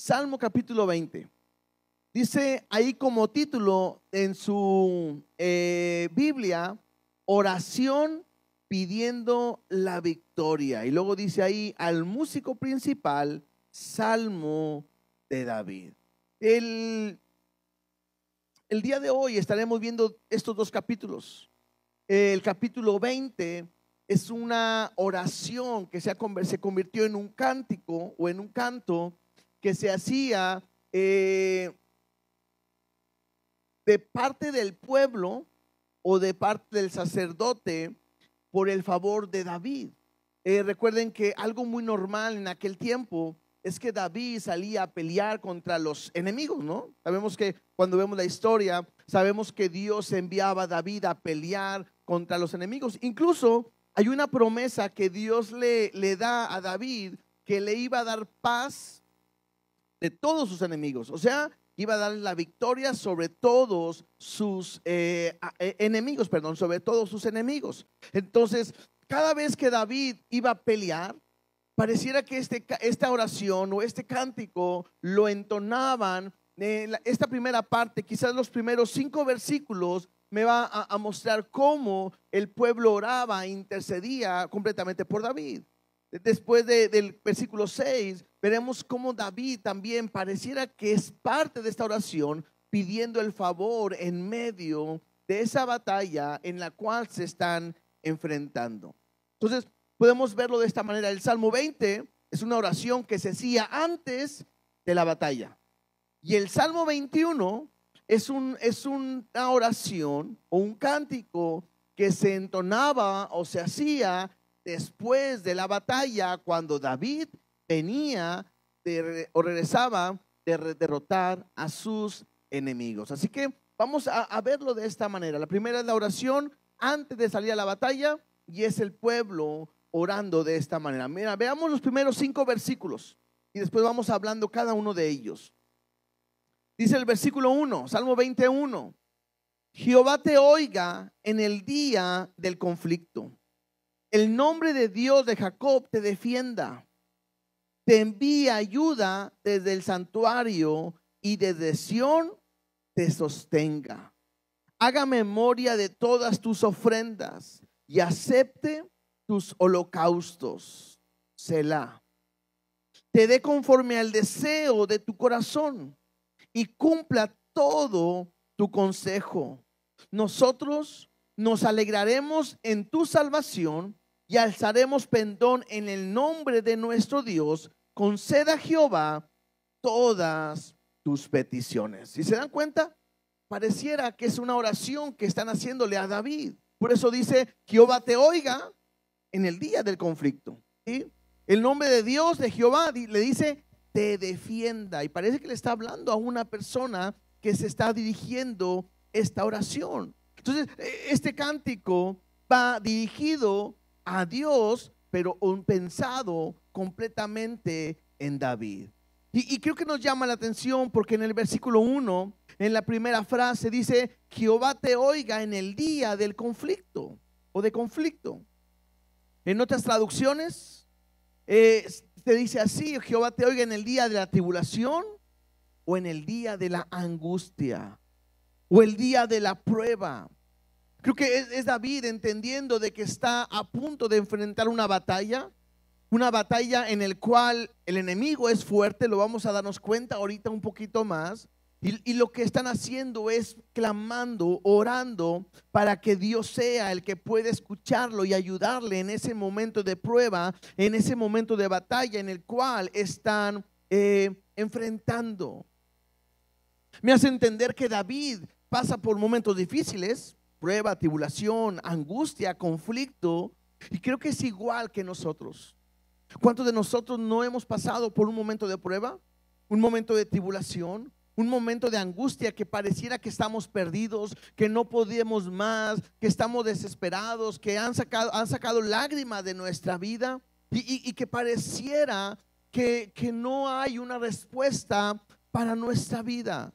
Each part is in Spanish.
Salmo capítulo 20. Dice ahí como título en su Biblia, oración pidiendo la victoria. Y luego dice ahí al músico principal, Salmo de David. El día de hoy estaremos viendo estos dos capítulos. El capítulo 20 es una oración que se convirtió en un cántico o en un canto que se hacía de parte del pueblo o de parte del sacerdote por el favor de David. Recuerden que algo muy normal en aquel tiempo es que David salía a pelear contra los enemigos, ¿no? Sabemos que cuando vemos la historia, sabemos que Dios enviaba a David a pelear contra los enemigos. Incluso hay una promesa que Dios le da a David, que le iba a dar paz de todos sus enemigos. O sea, iba a dar la victoria sobre todos sus enemigos, sobre todos sus enemigos. Entonces, cada vez que David iba a pelear, pareciera que esta oración o este cántico lo entonaban. Esta primera parte, quizás los primeros 5 versículos, me va a mostrar cómo el pueblo oraba e intercedía completamente por David. Después del versículo 6, veremos cómo David también pareciera que es parte de esta oración, pidiendo el favor en medio de esa batalla en la cual se están enfrentando. Entonces, podemos verlo de esta manera. El Salmo 20 es una oración que se hacía antes de la batalla. Y el Salmo 21 es una oración o un cántico que se entonaba o se hacía después de la batalla, cuando David venía o regresaba de derrotar a sus enemigos. Así que vamos a verlo de esta manera. La primera es la oración antes de salir a la batalla y es el pueblo orando de esta manera. Mira, veamos los primeros 5 versículos y después vamos hablando cada uno de ellos. Dice el versículo 1, Salmo 21: Jehová te oiga en el día del conflicto. El nombre de Dios de Jacob te defienda. Te envía ayuda desde el santuario y desde Sión te sostenga. Haga memoria de todas tus ofrendas y acepte tus holocaustos. Selah. Te dé conforme al deseo de tu corazón y cumpla todo tu consejo. Nosotros nos alegraremos en tu salvación y alzaremos pendón en el nombre de nuestro Dios. Conceda a Jehová todas tus peticiones. Si se dan cuenta, pareciera que es una oración que están haciéndole a David. Por eso dice: Jehová te oiga en el día del conflicto. ¿Sí? El nombre de Dios, de Jehová, le dice: te defienda. Y parece que le está hablando a una persona que se está dirigiendo esta oración. Entonces, este cántico va dirigido a Dios, pero pensado completamente en David. Y creo que nos llama la atención porque en el versículo 1, en la primera frase, dice: Jehová te oiga en el día del conflicto o de conflicto. En otras traducciones te dice así: Jehová te oiga en el día de la tribulación o en el día de la angustia o el día de la prueba. Creo que es David entendiendo de que está a punto de enfrentar una batalla en el cual el enemigo es fuerte. Lo vamos a darnos cuenta ahorita un poquito más. Y lo que están haciendo es clamando, orando para que Dios sea el que pueda escucharlo y ayudarle en ese momento de prueba, en ese momento de batalla en el cual están enfrentando. Me hace entender que David pasa por momentos difíciles, prueba, tribulación, angustia, conflicto, y creo que es igual que nosotros. ¿Cuántos de nosotros no hemos pasado por un momento de prueba, un momento de tribulación, un momento de angustia que pareciera que estamos perdidos, que no podemos más, que estamos desesperados, que han sacado lágrimas de nuestra vida y que pareciera que no hay una respuesta para nuestra vida?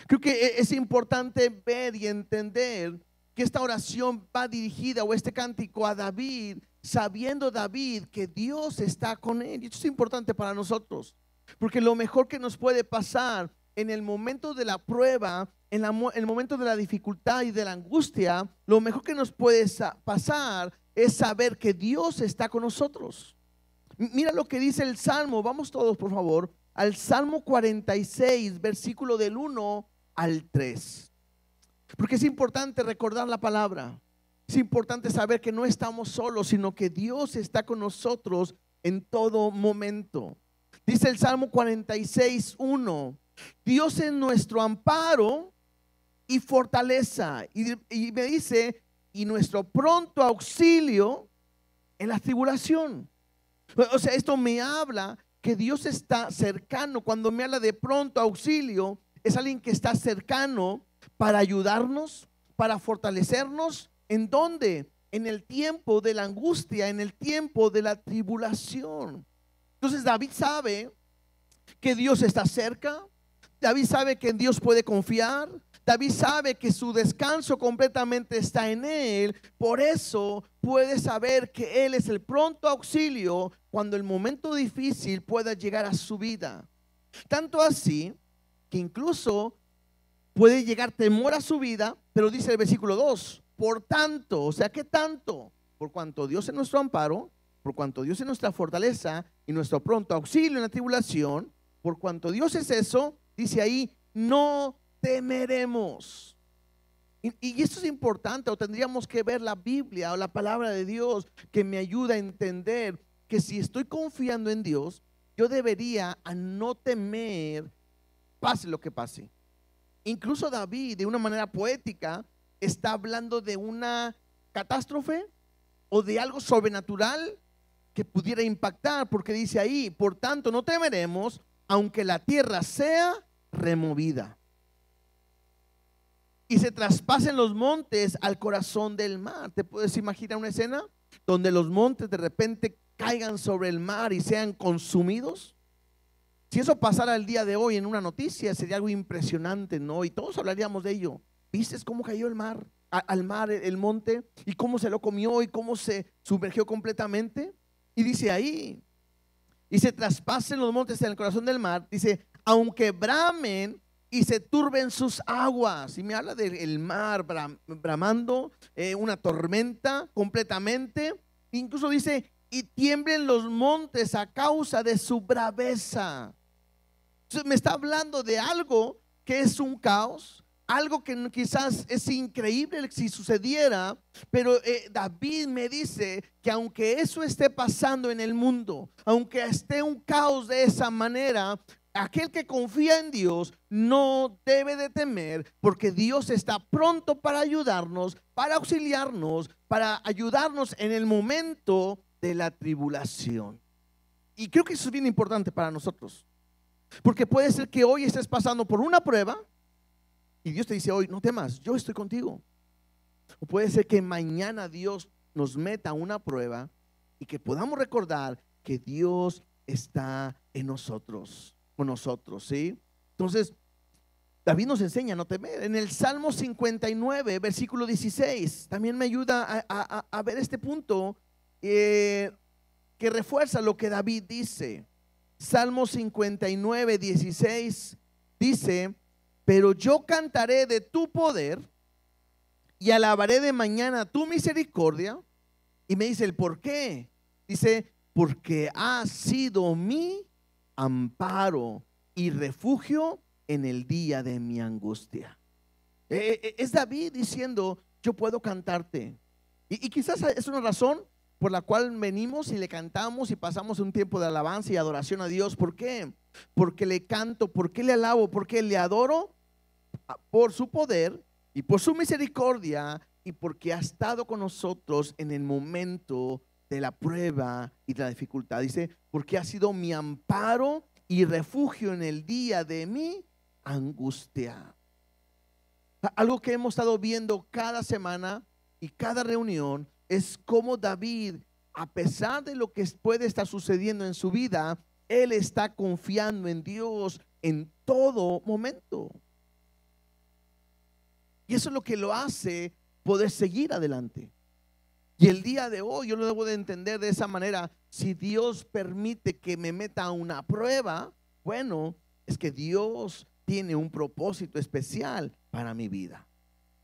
Creo que es importante ver y entender que esta oración va dirigida, o este cántico, a David, sabiendo David que Dios está con él. Y esto es importante para nosotros. Porque lo mejor que nos puede pasar en el momento de la prueba, el momento de la dificultad y de la angustia, lo mejor que nos puede pasar es saber que Dios está con nosotros. Mira lo que dice el Salmo. Vamos todos, por favor, al Salmo 46, versículo del 1 al 3. Porque es importante recordar la palabra. Es importante saber que no estamos solos, sino que Dios está con nosotros en todo momento. Dice el Salmo 46, 1: Dios es nuestro amparo y fortaleza. Y me dice, y nuestro pronto auxilio en la tribulación. O sea, esto me habla que Dios está cercano. Cuando me habla de pronto auxilio, es alguien que está cercano para ayudarnos, para fortalecernos. ¿En dónde? En el tiempo de la angustia, en el tiempo de la tribulación. Entonces David sabe que Dios está cerca. David sabe que en Dios puede confiar. David sabe que su descanso completamente está en Él. Por eso puede saber que Él es el pronto auxilio cuando el momento difícil pueda llegar a su vida. Tanto así que incluso puede llegar temor a su vida, pero dice el versículo 2: por tanto, o sea, ¿qué tanto? Por cuanto Dios es nuestro amparo, por cuanto Dios es nuestra fortaleza y nuestro pronto auxilio en la tribulación, por cuanto Dios es eso, dice ahí, no temeremos. Y esto es importante, o tendríamos que ver la Biblia o la palabra de Dios que me ayuda a entender que si estoy confiando en Dios, yo debería a no temer, pase lo que pase. Incluso David, de una manera poética, está hablando de una catástrofe o de algo sobrenatural que pudiera impactar, porque dice ahí, por tanto no temeremos, aunque la tierra sea removida y se traspasen los montes al corazón del mar. ¿Te puedes imaginar una escena donde los montes de repente caigan sobre el mar y sean consumidos? Si eso pasara el día de hoy en una noticia, sería algo impresionante, ¿no? Y todos hablaríamos de ello. ¿Viste cómo cayó el mar, al mar, el monte? Y cómo se lo comió y cómo se sumergió completamente. Y dice ahí, y se traspasen los montes en el corazón del mar. Dice, aunque bramen y se turben sus aguas. Y me habla del mar bramando, una tormenta completamente. Incluso dice, y tiemblen los montes a causa de su braveza. Entonces me está hablando de algo que es un caos, algo que quizás es increíble si sucediera, pero David me dice que aunque eso esté pasando en el mundo, aunque esté un caos de esa manera, aquel que confía en Dios no debe de temer, porque Dios está pronto para ayudarnos, para auxiliarnos, para ayudarnos en el momento de la tribulación. Y creo que eso es bien importante para nosotros, porque puede ser que hoy estés pasando por una prueba y Dios te dice hoy, no temas, yo estoy contigo. O puede ser que mañana Dios nos meta una prueba y que podamos recordar que Dios está en nosotros, con nosotros, ¿sí? Entonces, David nos enseña a no temer. En el Salmo 59, versículo 16, también me ayuda a ver este punto que refuerza lo que David dice. Salmo 59, 16 dice, pero yo cantaré de tu poder y alabaré de mañana tu misericordia. Y me dice el por qué. Dice, porque has sido mi amparo y refugio en el día de mi angustia. Es David diciendo, yo puedo cantarte. Y quizás es una razón por la cual venimos y le cantamos y pasamos un tiempo de alabanza y adoración a Dios. ¿Por qué? Porque le canto, porque le alabo, porque le adoro por su poder y por su misericordia y porque ha estado con nosotros en el momento de la prueba y de la dificultad. Dice, porque ha sido mi amparo y refugio en el día de mi angustia. Algo que hemos estado viendo cada semana y cada reunión es cómo David, a pesar de lo que puede estar sucediendo en su vida, él está confiando en Dios en todo momento. Y eso es lo que lo hace poder seguir adelante. Y el día de hoy yo lo debo de entender de esa manera. Si Dios permite que me meta a una prueba, bueno es que Dios tiene un propósito especial para mi vida.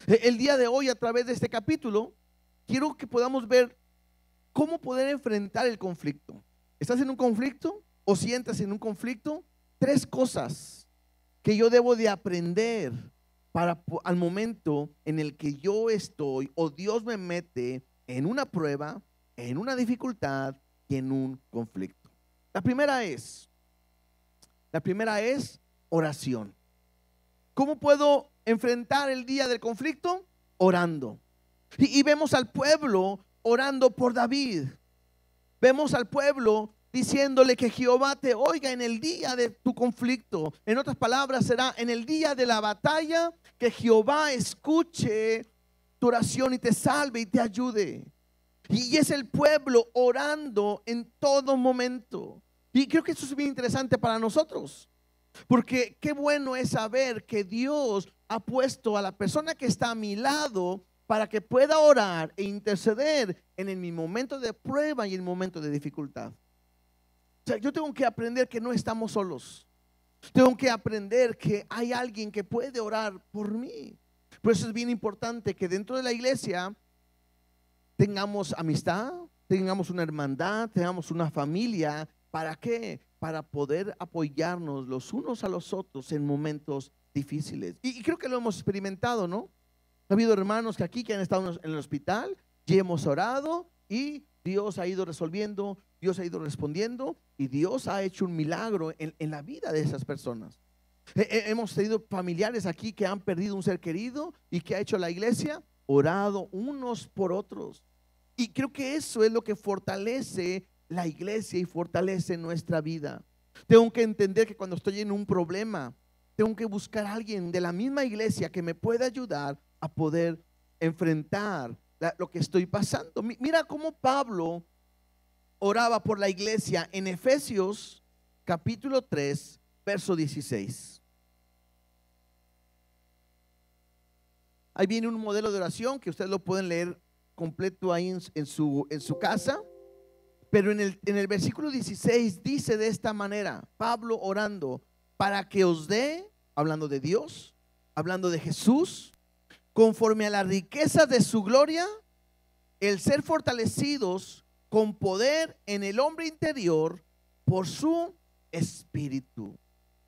El día de hoy, a través de este capítulo, quiero que podamos ver cómo poder enfrentar el conflicto. ¿Estás en un conflicto o sientas en un conflicto? Tres cosas que yo debo de aprender para al momento en el que yo estoy o Dios me mete en una prueba, en una dificultad y en un conflicto. La primera es oración. ¿Cómo puedo enfrentar el día del conflicto? Orando. Y vemos al pueblo orando por David. Vemos al pueblo diciéndole que Jehová te oiga en el día de tu conflicto. En otras palabras, será en el día de la batalla que Jehová escuche tu oración y te salve y te ayude. Y es el pueblo orando en todo momento. Y creo que eso es bien interesante para nosotros, porque qué bueno es saber que Dios ha puesto a la persona que está a mi lado para que pueda orar e interceder en mi momento de prueba y en el momento de dificultad. O sea, yo tengo que aprender que no estamos solos. Tengo que aprender que hay alguien que puede orar por mí. Por eso es bien importante que dentro de la iglesia tengamos amistad, tengamos una hermandad, tengamos una familia. ¿Para qué? Para poder apoyarnos los unos a los otros en momentos difíciles. Y creo que lo hemos experimentado, ¿no? Ha habido hermanos que aquí que han estado en el hospital y hemos orado y Dios ha ido resolviendo, Dios ha ido respondiendo y Dios ha hecho un milagro en la vida de esas personas. Hemos tenido familiares aquí que han perdido un ser querido y que ha hecho la iglesia, orado unos por otros. Y creo que eso es lo que fortalece la iglesia y fortalece nuestra vida. Tengo que entender que cuando estoy en un problema, tengo que buscar a alguien de la misma iglesia que me pueda ayudar a poder enfrentar lo que estoy pasando. Mira cómo Pablo oraba por la iglesia en Efesios capítulo 3, verso 16. Ahí viene un modelo de oración que ustedes lo pueden leer completo ahí en su casa. Pero en el versículo 16 dice de esta manera, Pablo orando, para que os dé, hablando de Dios, hablando de Jesús, conforme a la riqueza de su gloria, el ser fortalecidos con poder en el hombre interior por su espíritu.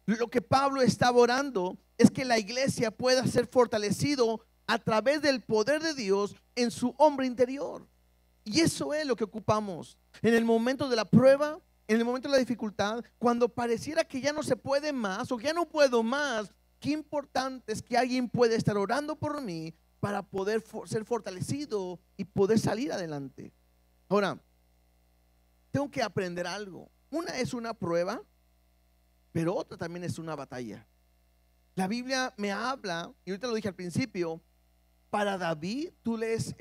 Lo que Pablo estaba orando es que la iglesia pueda ser fortalecido a través del poder de Dios en su hombre interior. Y eso es lo que ocupamos en el momento de la prueba, en el momento de la dificultad, cuando pareciera que ya no se puede más o que ya no puedo más. Qué importante es que alguien pueda estar orando por mí para poder ser fortalecido y poder salir adelante. Ahora, tengo que aprender algo. Una es una prueba, pero otra también es una batalla. La Biblia me habla, y ahorita lo dije al principio, para David, tú lees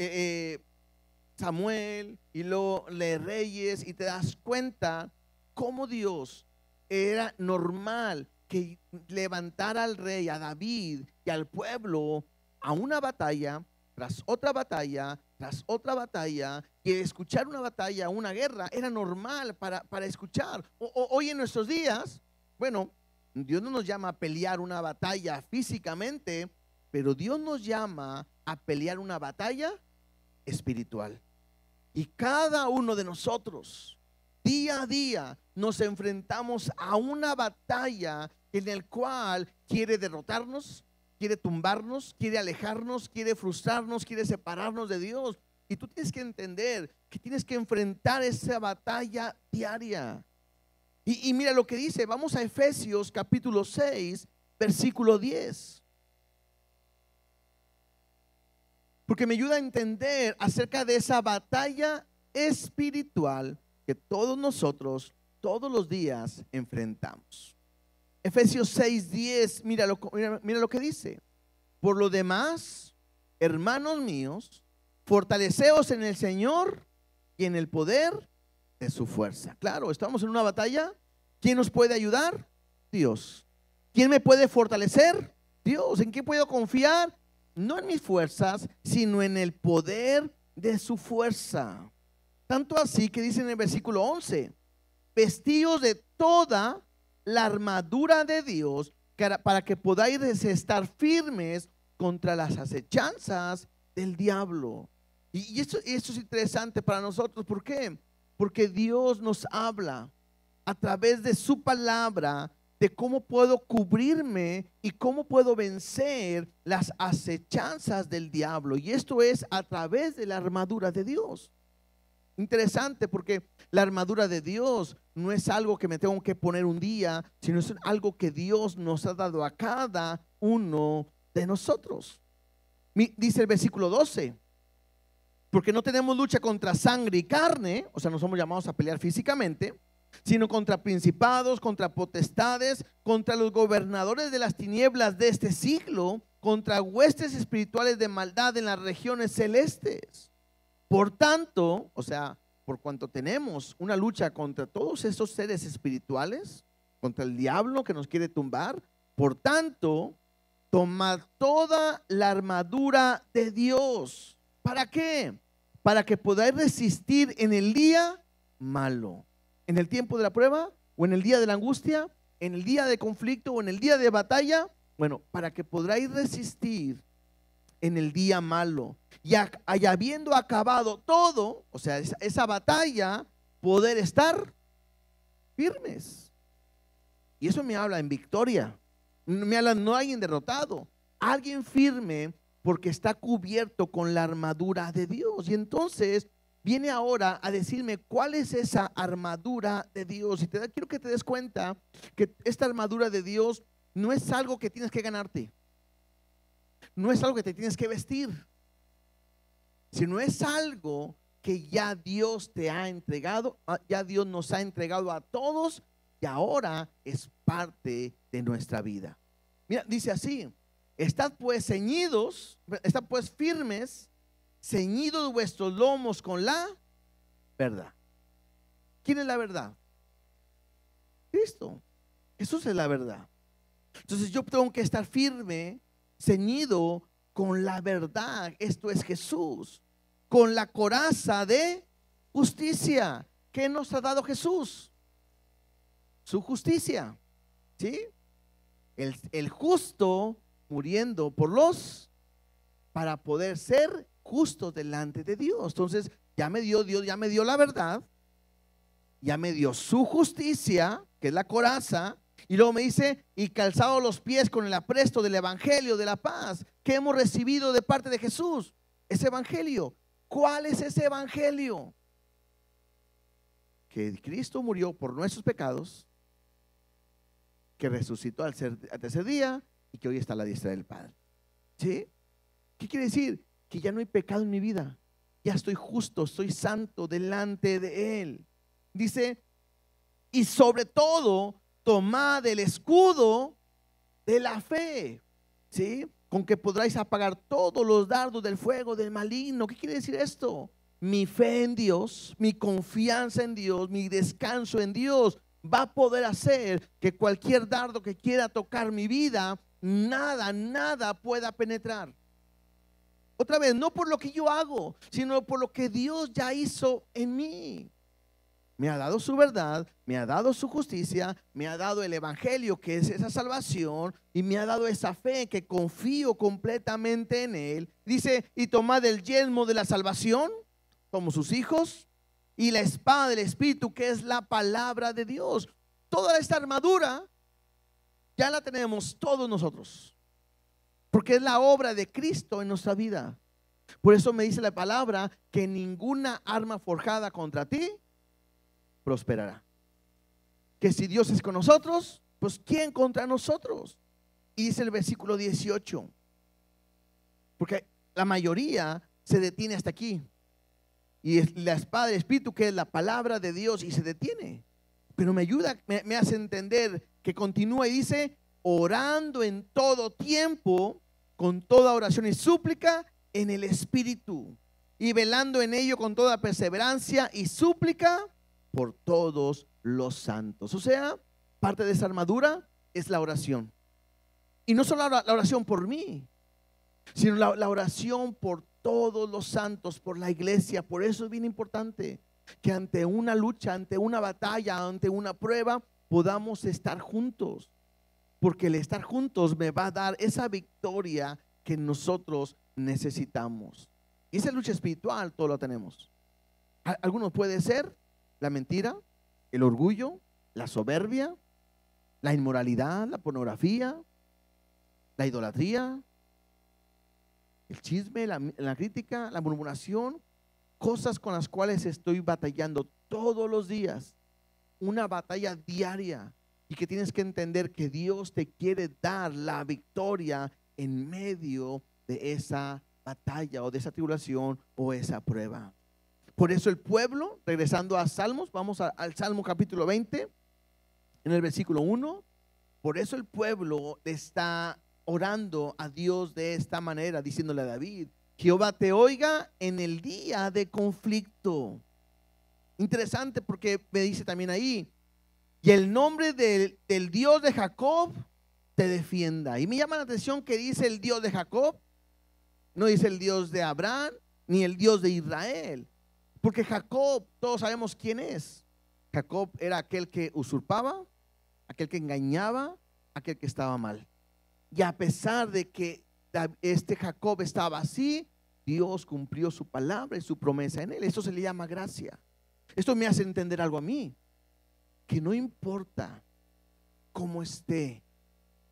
Samuel y luego lees Reyes y te das cuenta cómo Dios era normal que levantara al rey, a David y al pueblo a una batalla tras otra batalla, tras otra batalla, y escuchar una batalla, una guerra, era normal para escuchar. Hoy en nuestros días, bueno, Dios no nos llama a pelear una batalla físicamente, pero Dios nos llama a pelear una batalla espiritual. Y cada uno de nosotros, día a día, nos enfrentamos a una batalla en el cual quiere derrotarnos, quiere tumbarnos, quiere alejarnos, quiere frustrarnos, quiere separarnos de Dios. Y tú tienes que entender que tienes que enfrentar esa batalla diaria. Y mira lo que dice, vamos a Efesios capítulo 6, versículo 10. Porque me ayuda a entender acerca de esa batalla espiritual que todos nosotros, todos los días enfrentamos. Efesios 6:10, mira lo que dice. Por lo demás, hermanos míos, fortaleceos en el Señor y en el poder de su fuerza. Claro, estamos en una batalla. ¿Quién nos puede ayudar? Dios. ¿Quién me puede fortalecer? Dios. ¿En qué puedo confiar? No en mis fuerzas, sino en el poder de su fuerza. Tanto así que dice en el versículo 11, vestíos de toda la armadura de Dios para que podáis estar firmes contra las acechanzas del diablo. Y esto es interesante para nosotros. ¿Por qué? Porque Dios nos habla a través de su palabra de cómo puedo cubrirme y cómo puedo vencer las acechanzas del diablo. Y esto es a través de la armadura de Dios. Interesante, porque la armadura de Dios no es algo que me tengo que poner un día, sino es algo que Dios nos ha dado a cada uno de nosotros. Dice el versículo 12: porque no tenemos lucha contra sangre y carne, o sea, no somos llamados a pelear físicamente, sino contra principados, contra potestades, contra los gobernadores de las tinieblas de este siglo, contra huestes espirituales de maldad en las regiones celestes. Por tanto, o sea, por cuanto tenemos una lucha contra todos esos seres espirituales, contra el diablo que nos quiere tumbar, por tanto, tomad toda la armadura de Dios. ¿Para qué? Para que podáis resistir en el día malo, en el tiempo de la prueba, o en el día de la angustia, en el día de conflicto, o en el día de batalla. Bueno, para que podáis resistir en el día malo, y habiendo acabado todo, o sea, esa batalla, poder estar firmes. Y eso me habla en victoria, me habla no alguien derrotado, alguien firme, porque está cubierto con la armadura de Dios. Y entonces viene ahora a decirme cuál es esa armadura de Dios. Y quiero que te des cuenta que esta armadura de Dios no es algo que tienes que ganarte, no es algo que te tienes que vestir, sino es algo que ya Dios te ha entregado, ya Dios nos ha entregado a todos, y ahora es parte de nuestra vida. Mira, dice así: estad pues ceñidos, estad pues firmes, ceñidos vuestros lomos con la verdad. ¿Quién es la verdad? Cristo. Jesús es la verdad. Entonces yo tengo que estar firme, ceñido con la verdad. Esto es Jesús. Con la coraza de justicia. ¿Qué nos ha dado Jesús? Su justicia. ¿Sí? El justo muriendo por para poder ser justos delante de Dios. Entonces ya me dio Dios, ya me dio la verdad, ya me dio su justicia, que es la coraza. Y luego me dice: y calzado los pies con el apresto del evangelio de la paz, que hemos recibido de parte de Jesús. Ese evangelio, ¿cuál es ese evangelio? Que Cristo murió por nuestros pecados, que resucitó al tercer día, y que hoy está a la diestra del Padre. ¿Sí? ¿Qué quiere decir? Que ya no hay pecado en mi vida, ya estoy justo, estoy santo delante de Él. Dice: y sobre todo tomad el escudo de la fe, ¿sí? Con que podráis apagar todos los dardos del fuego del maligno. ¿Qué quiere decir esto? Mi fe en Dios, mi confianza en Dios, mi descanso en Dios va a poder hacer que cualquier dardo que quiera tocar mi vida, nada pueda penetrar. Otra vez, no por lo que yo hago, sino por lo que Dios ya hizo en mí. Me ha dado su verdad, me ha dado su justicia, me ha dado el evangelio, que es esa salvación, y me ha dado esa fe que confío completamente en Él. Dice: y tomad el yelmo de la salvación como sus hijos, y la espada del Espíritu, que es la palabra de Dios. Toda esta armadura ya la tenemos todos nosotros, porque es la obra de Cristo en nuestra vida. Por eso me dice la palabra que ninguna arma forjada contra ti prosperará. Que si Dios es con nosotros, pues ¿quién contra nosotros? Y dice el versículo 18, porque la mayoría se detiene hasta aquí, y es la espada del Espíritu, que es la palabra de Dios, y se detiene. Pero me ayuda, me hace entender que continúa y dice: orando en todo tiempo con toda oración y súplica en el Espíritu, y velando en ello con toda perseverancia y súplica por todos los santos. O sea, parte de esa armadura es la oración. Y no solo la oración por mí, sino la oración por todos los santos, por la iglesia. Por eso es bien importante que ante una lucha, ante una batalla, ante una prueba, podamos estar juntos, porque el estar juntos me va a dar esa victoria que nosotros necesitamos. Y esa lucha espiritual todo lo tenemos. Algunos puede ser la mentira, el orgullo, la soberbia, la inmoralidad, la pornografía, la idolatría, el chisme, la crítica, la murmuración, cosas con las cuales estoy batallando todos los días, una batalla diaria, y que tienes que entender que Dios te quiere dar la victoria en medio de esa batalla o de esa tribulación o esa prueba. Por eso el pueblo, regresando a Salmos, vamos al Salmo capítulo 20, en el versículo 1, por eso el pueblo está orando a Dios de esta manera, diciéndole a David: Jehová te oiga en el día de conflicto. Interesante, porque me dice también ahí: y el nombre del Dios de Jacob te defienda. Y me llama la atención que dice el Dios de Jacob, no dice el Dios de Abraham ni el Dios de Israel, porque Jacob, todos sabemos quién es. Jacob era aquel que usurpaba, aquel que engañaba, aquel que estaba mal. Y a pesar de que este Jacob estaba así, Dios cumplió su palabra y su promesa en él. Esto se le llama gracia. Esto me hace entender algo a mí, que no importa cómo esté,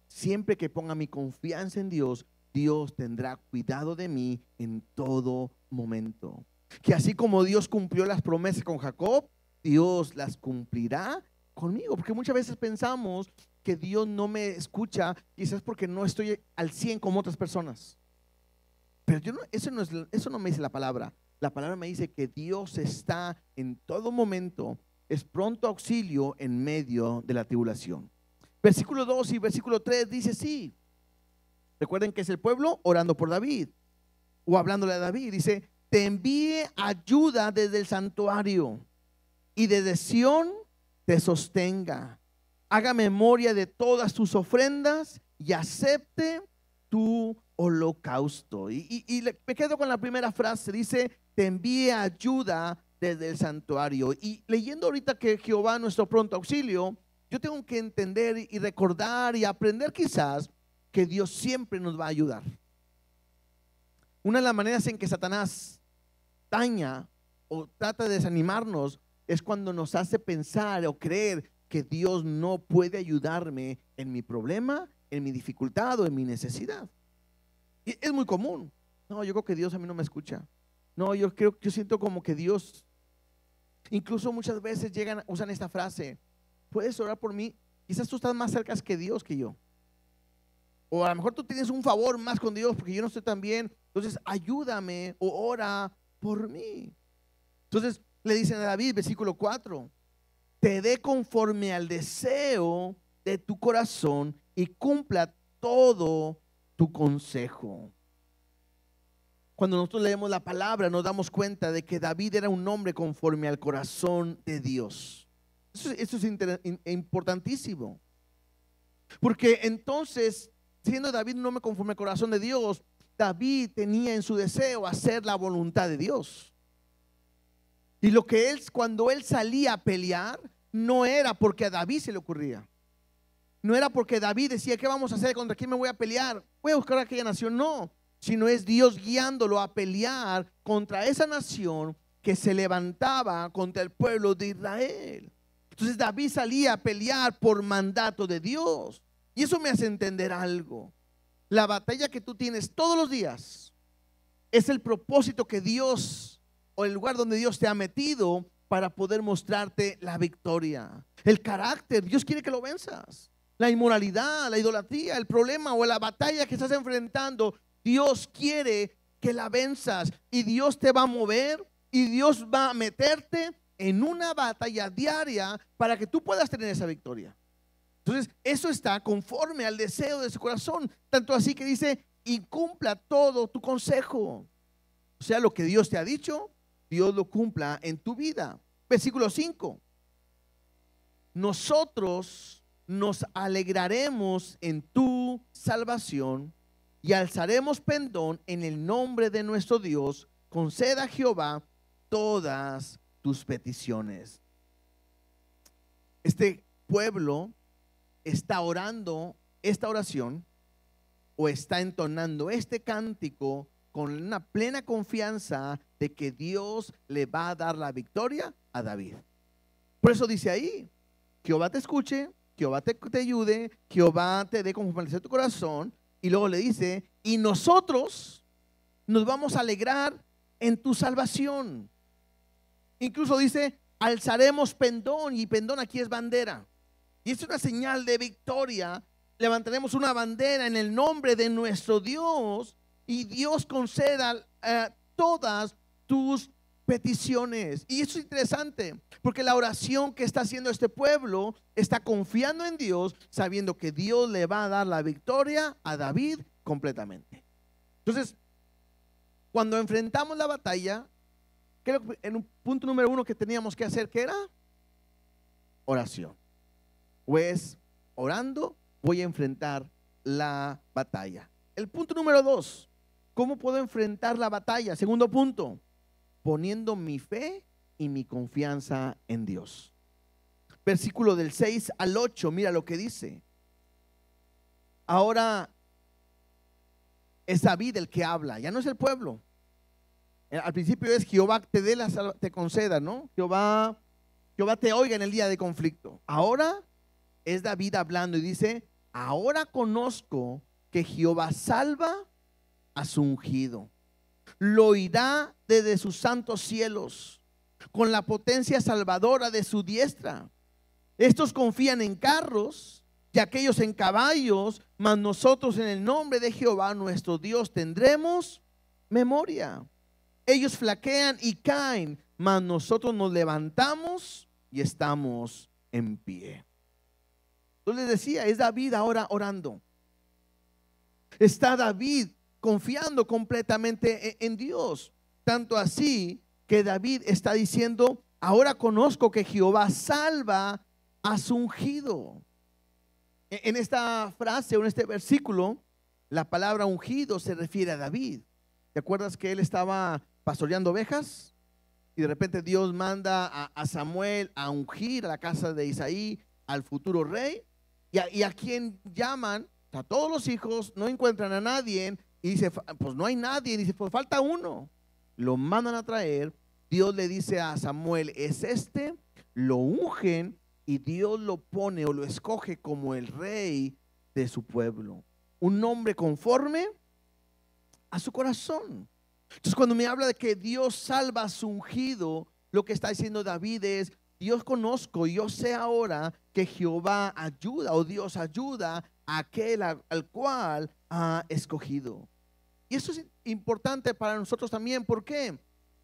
siempre que ponga mi confianza en Dios, Dios tendrá cuidado de mí en todo momento. Que así como Dios cumplió las promesas con Jacob, Dios las cumplirá conmigo. Porque muchas veces pensamos que Dios no me escucha, quizás porque no estoy al 100 como otras personas. Pero eso no me dice la palabra. La palabra me dice que Dios está en todo momento, es pronto auxilio en medio de la tribulación. Versículo 2 y versículo 3 dice sí. Recuerden que es el pueblo orando por David, o hablándole a David. Dice: te envíe ayuda desde el santuario, y desde Sión te sostenga. Haga memoria de todas tus ofrendas y acepte tu holocausto. Y me quedo con la primera frase. Dice: te envíe ayuda desde el santuario. Y leyendo ahorita que Jehová nuestro pronto auxilio, yo tengo que entender y recordar y aprender quizás que Dios siempre nos va a ayudar. Una de las maneras en que Satanás daña o trata de desanimarnos es cuando nos hace pensar o creer que Dios no puede ayudarme en mi problema, en mi dificultad o en mi necesidad. Y es muy común. No, yo creo que Dios a mí no me escucha. No, yo siento como que Dios, incluso muchas veces usan esta frase: ¿puedes orar por mí? Quizás tú estás más cerca que Dios que yo. O a lo mejor tú tienes un favor más con Dios porque yo no estoy tan bien. Entonces ayúdame o ora por mí. Entonces le dicen a David, versículo 4: te dé conforme al deseo de tu corazón y cumpla todo tu consejo. Cuando nosotros leemos la palabra, nos damos cuenta de que David era un hombre conforme al corazón de Dios. Eso es importantísimo, porque entonces, siendo David un hombre conforme al corazón de Dios, David tenía en su deseo hacer la voluntad de Dios. Y cuando él salía a pelear, no era porque a David se le ocurría. No era porque David decía: ¿qué vamos a hacer? ¿Contra quién me voy a pelear? Voy a buscar a aquella nación. No, sino es Dios guiándolo a pelear contra esa nación que se levantaba contra el pueblo de Israel. Entonces David salía a pelear por mandato de Dios. Y eso me hace entender algo. La batalla que tú tienes todos los días es el propósito que Dios, o el lugar donde Dios te ha metido para poder mostrarte la victoria. El carácter, Dios quiere que lo venzas. La inmoralidad, la idolatría, el problema o la batalla que estás enfrentando, Dios quiere que la venzas. Y Dios te va a mover y Dios va a meterte en una batalla diaria para que tú puedas tener esa victoria. Entonces eso está conforme al deseo de su corazón. Tanto así que dice: y cumpla todo tu consejo. O sea, lo que Dios te ha dicho, Dios lo cumpla en tu vida. Versículo 5: nosotros nos alegraremos en tu salvación y alzaremos pendón en el nombre de nuestro Dios. Conceda a Jehová todas tus peticiones. Este pueblo está orando esta oración o está entonando este cántico con una plena confianza de que Dios le va a dar la victoria a David. Por eso dice ahí, Jehová te escuche, Jehová te ayude, Jehová te dé conforme tu corazón. Y luego le dice, y nosotros nos vamos a alegrar en tu salvación. Incluso dice, alzaremos pendón, y pendón aquí es bandera. Y es una señal de victoria. Levantaremos una bandera en el nombre de nuestro Dios, y Dios conceda todas tus peticiones. Y eso es interesante, porque la oración que está haciendo este pueblo está confiando en Dios, sabiendo que Dios le va a dar la victoria a David completamente. Entonces, cuando enfrentamos la batalla, creo que en un punto número uno que teníamos que hacer, ¿qué era? Oración. Pues orando voy a enfrentar la batalla. El punto número dos, ¿cómo puedo enfrentar la batalla? Segundo punto, poniendo mi fe y mi confianza en Dios. Versículo del 6 al 8, mira lo que dice. Ahora es David el que habla, ya no es el pueblo. Al principio es Jehová te conceda, ¿no? Jehová te oiga en el día de conflicto. Ahora es David hablando y dice, ahora conozco que Jehová salva a su ungido. Lo oirá desde sus santos cielos, con la potencia salvadora de su diestra. Estos confían en carros y aquellos en caballos, mas nosotros en el nombre de Jehová nuestro Dios tendremos memoria. Ellos flaquean y caen, mas nosotros nos levantamos y estamos en pie. Entonces les decía, es David ahora orando. Está David confiando completamente en Dios. Tanto así que David está diciendo, ahora conozco que Jehová salva a su ungido. En esta frase o en este versículo, la palabra ungido se refiere a David. ¿Te acuerdas que él estaba pastoreando ovejas? Y de repente Dios manda a Samuel a ungir a la casa de Isaí, al futuro rey. Y a quien llaman, a todos los hijos, no encuentran a nadie. Y dice, pues no hay nadie. Y dice, pues falta uno. Lo mandan a traer. Dios le dice a Samuel, es este. Lo ungen y Dios lo pone o lo escoge como el rey de su pueblo. Un hombre conforme a su corazón. Entonces, cuando me habla de que Dios salva a su ungido, lo que está diciendo David es, Dios conozco, yo sé ahora que Jehová ayuda o Dios ayuda a aquel al cual ha escogido. Y eso es importante para nosotros también. ¿Por qué?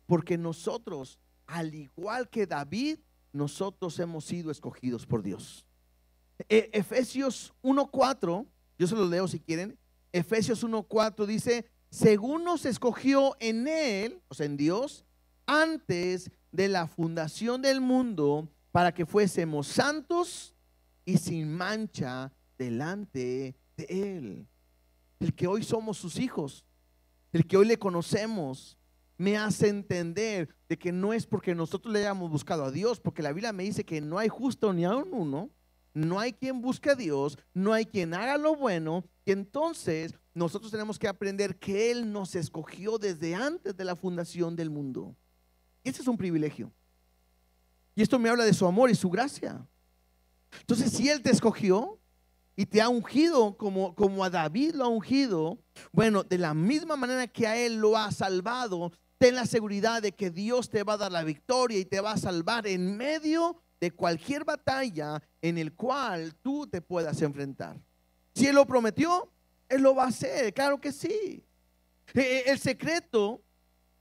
Porque nosotros, al igual que David, nosotros hemos sido escogidos por Dios. Efesios 1:4, yo se los leo si quieren. Efesios 1:4 dice, según nos escogió en Él, o sea en Dios, antes de la fundación del mundo, para que fuésemos santos y sin mancha delante de Él. El que hoy somos sus hijos, el que hoy le conocemos, me hace entender de que no es porque nosotros le hayamos buscado a Dios, porque la Biblia me dice que no hay justo ni aun uno, no hay quien busque a Dios, no hay quien haga lo bueno, y entonces nosotros tenemos que aprender que Él nos escogió desde antes de la fundación del mundo. Y ese es un privilegio. Y esto me habla de su amor y su gracia. Entonces, si Él te escogió y te ha ungido como a David lo ha ungido, bueno, de la misma manera que a Él lo ha salvado, ten la seguridad de que Dios te va a dar la victoria y te va a salvar en medio de cualquier batalla en el cual tú te puedas enfrentar. Si Él lo prometió, Él lo va a hacer, claro que sí. El secreto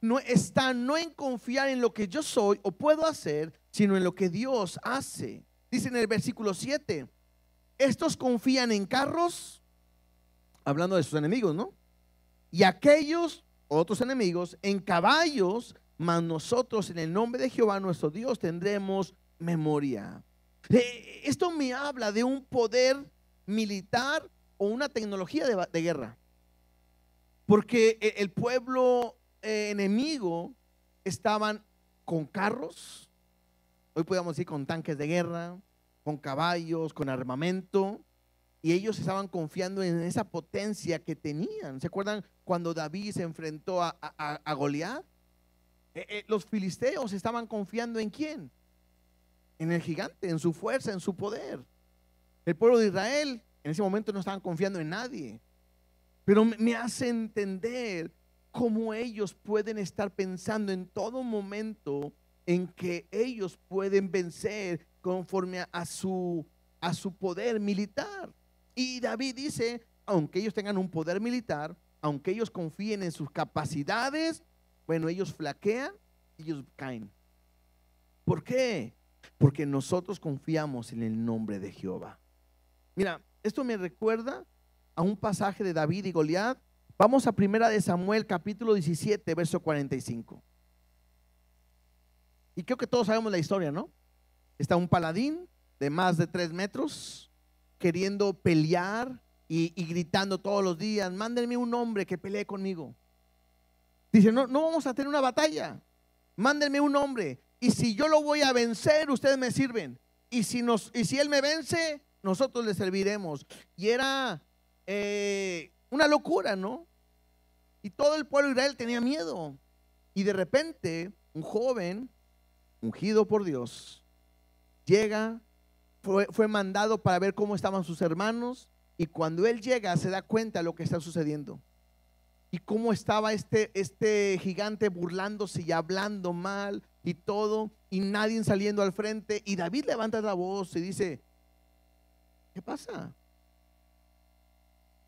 no está no en confiar en lo que yo soy o puedo hacer, sino en lo que Dios hace. Dice en el versículo 7, estos confían en carros, hablando de sus enemigos, ¿no? Y aquellos, otros enemigos, en caballos, mas nosotros en el nombre de Jehová nuestro Dios tendremos memoria. Esto me habla de un poder militar o una tecnología de guerra. Porque el pueblo enemigo estaban con carros, hoy podríamos decir con tanques de guerra, con caballos, con armamento, y ellos estaban confiando en esa potencia que tenían. ¿Se acuerdan cuando David se enfrentó a Goliat? Los filisteos estaban confiando ¿en quién? En el gigante, en su fuerza, en su poder. El pueblo de Israel en ese momento no estaban confiando en nadie. Pero me hace entender cómo ellos pueden estar pensando en todo momento en que ellos pueden vencer conforme a su poder militar. Y David dice, aunque ellos tengan un poder militar, aunque ellos confíen en sus capacidades, bueno, ellos flaquean, ellos caen. ¿Por qué? Porque nosotros confiamos en el nombre de Jehová. Mira, esto me recuerda a un pasaje de David y Goliat. Vamos a 1 de Samuel capítulo 17, verso 45. Y creo que todos sabemos la historia, ¿no? Está un paladín de más de 3 metros queriendo pelear y gritando todos los días, mándenme un hombre que pelee conmigo. Dice, no vamos a tener una batalla, mándenme un hombre, y si yo lo voy a vencer, ustedes me sirven, y si él me vence, nosotros le serviremos. Y era una locura, ¿no? Y todo el pueblo de Israel tenía miedo. Y de repente un joven ungido por Dios llega, fue mandado para ver cómo estaban sus hermanos, y cuando él llega se da cuenta de lo que está sucediendo y cómo estaba este gigante burlándose y hablando mal y todo, y nadie saliendo al frente. Y David levanta la voz y dice, ¿qué pasa?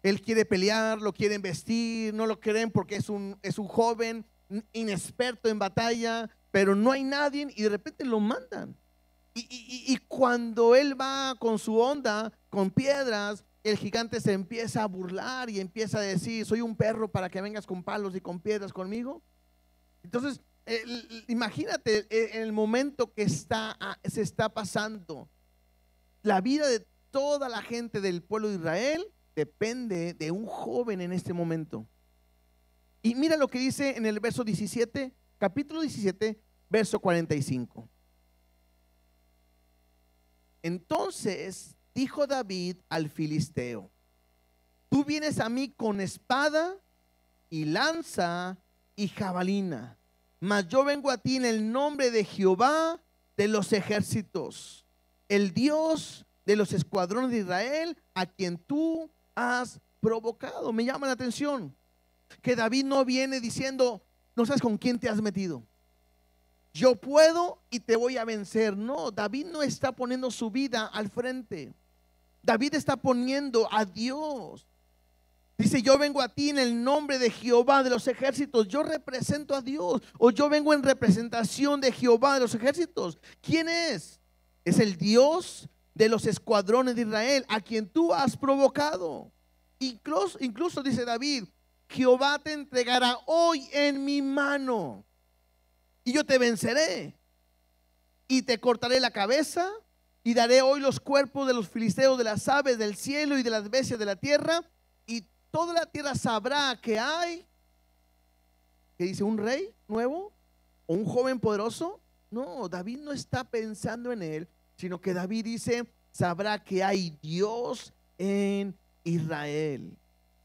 Él quiere pelear, lo quieren vestir, no lo quieren porque es un joven inexperto en batalla, pero no hay nadie, y de repente lo mandan. Y cuando él va con su onda, con piedras, el gigante se empieza a burlar y empieza a decir, soy un perro para que vengas con palos y con piedras conmigo. Entonces, imagínate el momento que se está pasando. La vida de toda la gente del pueblo de Israel depende de un joven en este momento. Y mira lo que dice en el verso 17, capítulo 17, verso 45. Entonces dijo David al filisteo, tú vienes a mí con espada y lanza y jabalina, mas yo vengo a ti en el nombre de Jehová de los ejércitos, el Dios de los escuadrones de Israel, a quien tú has provocado. Me llama la atención que David no viene diciendo, no sabes con quién te has metido, yo puedo y te voy a vencer. No, David no está poniendo su vida al frente. David está poniendo a Dios. Dice, yo vengo a ti en el nombre de Jehová de los ejércitos. Yo represento a Dios, o yo vengo en representación de Jehová de los ejércitos. ¿Quién es? Es el Dios de los escuadrones de Israel, a quien tú has provocado. Incluso dice David, Jehová te entregará hoy en mi mano, y yo te venceré, y te cortaré la cabeza, y daré hoy los cuerpos de los filisteos, de las aves del cielo y de las bestias de la tierra, y toda la tierra sabrá que hay, que dice, un rey nuevo o un joven poderoso. No, David no está pensando en él, sino que David dice, sabrá que hay Dios en Israel.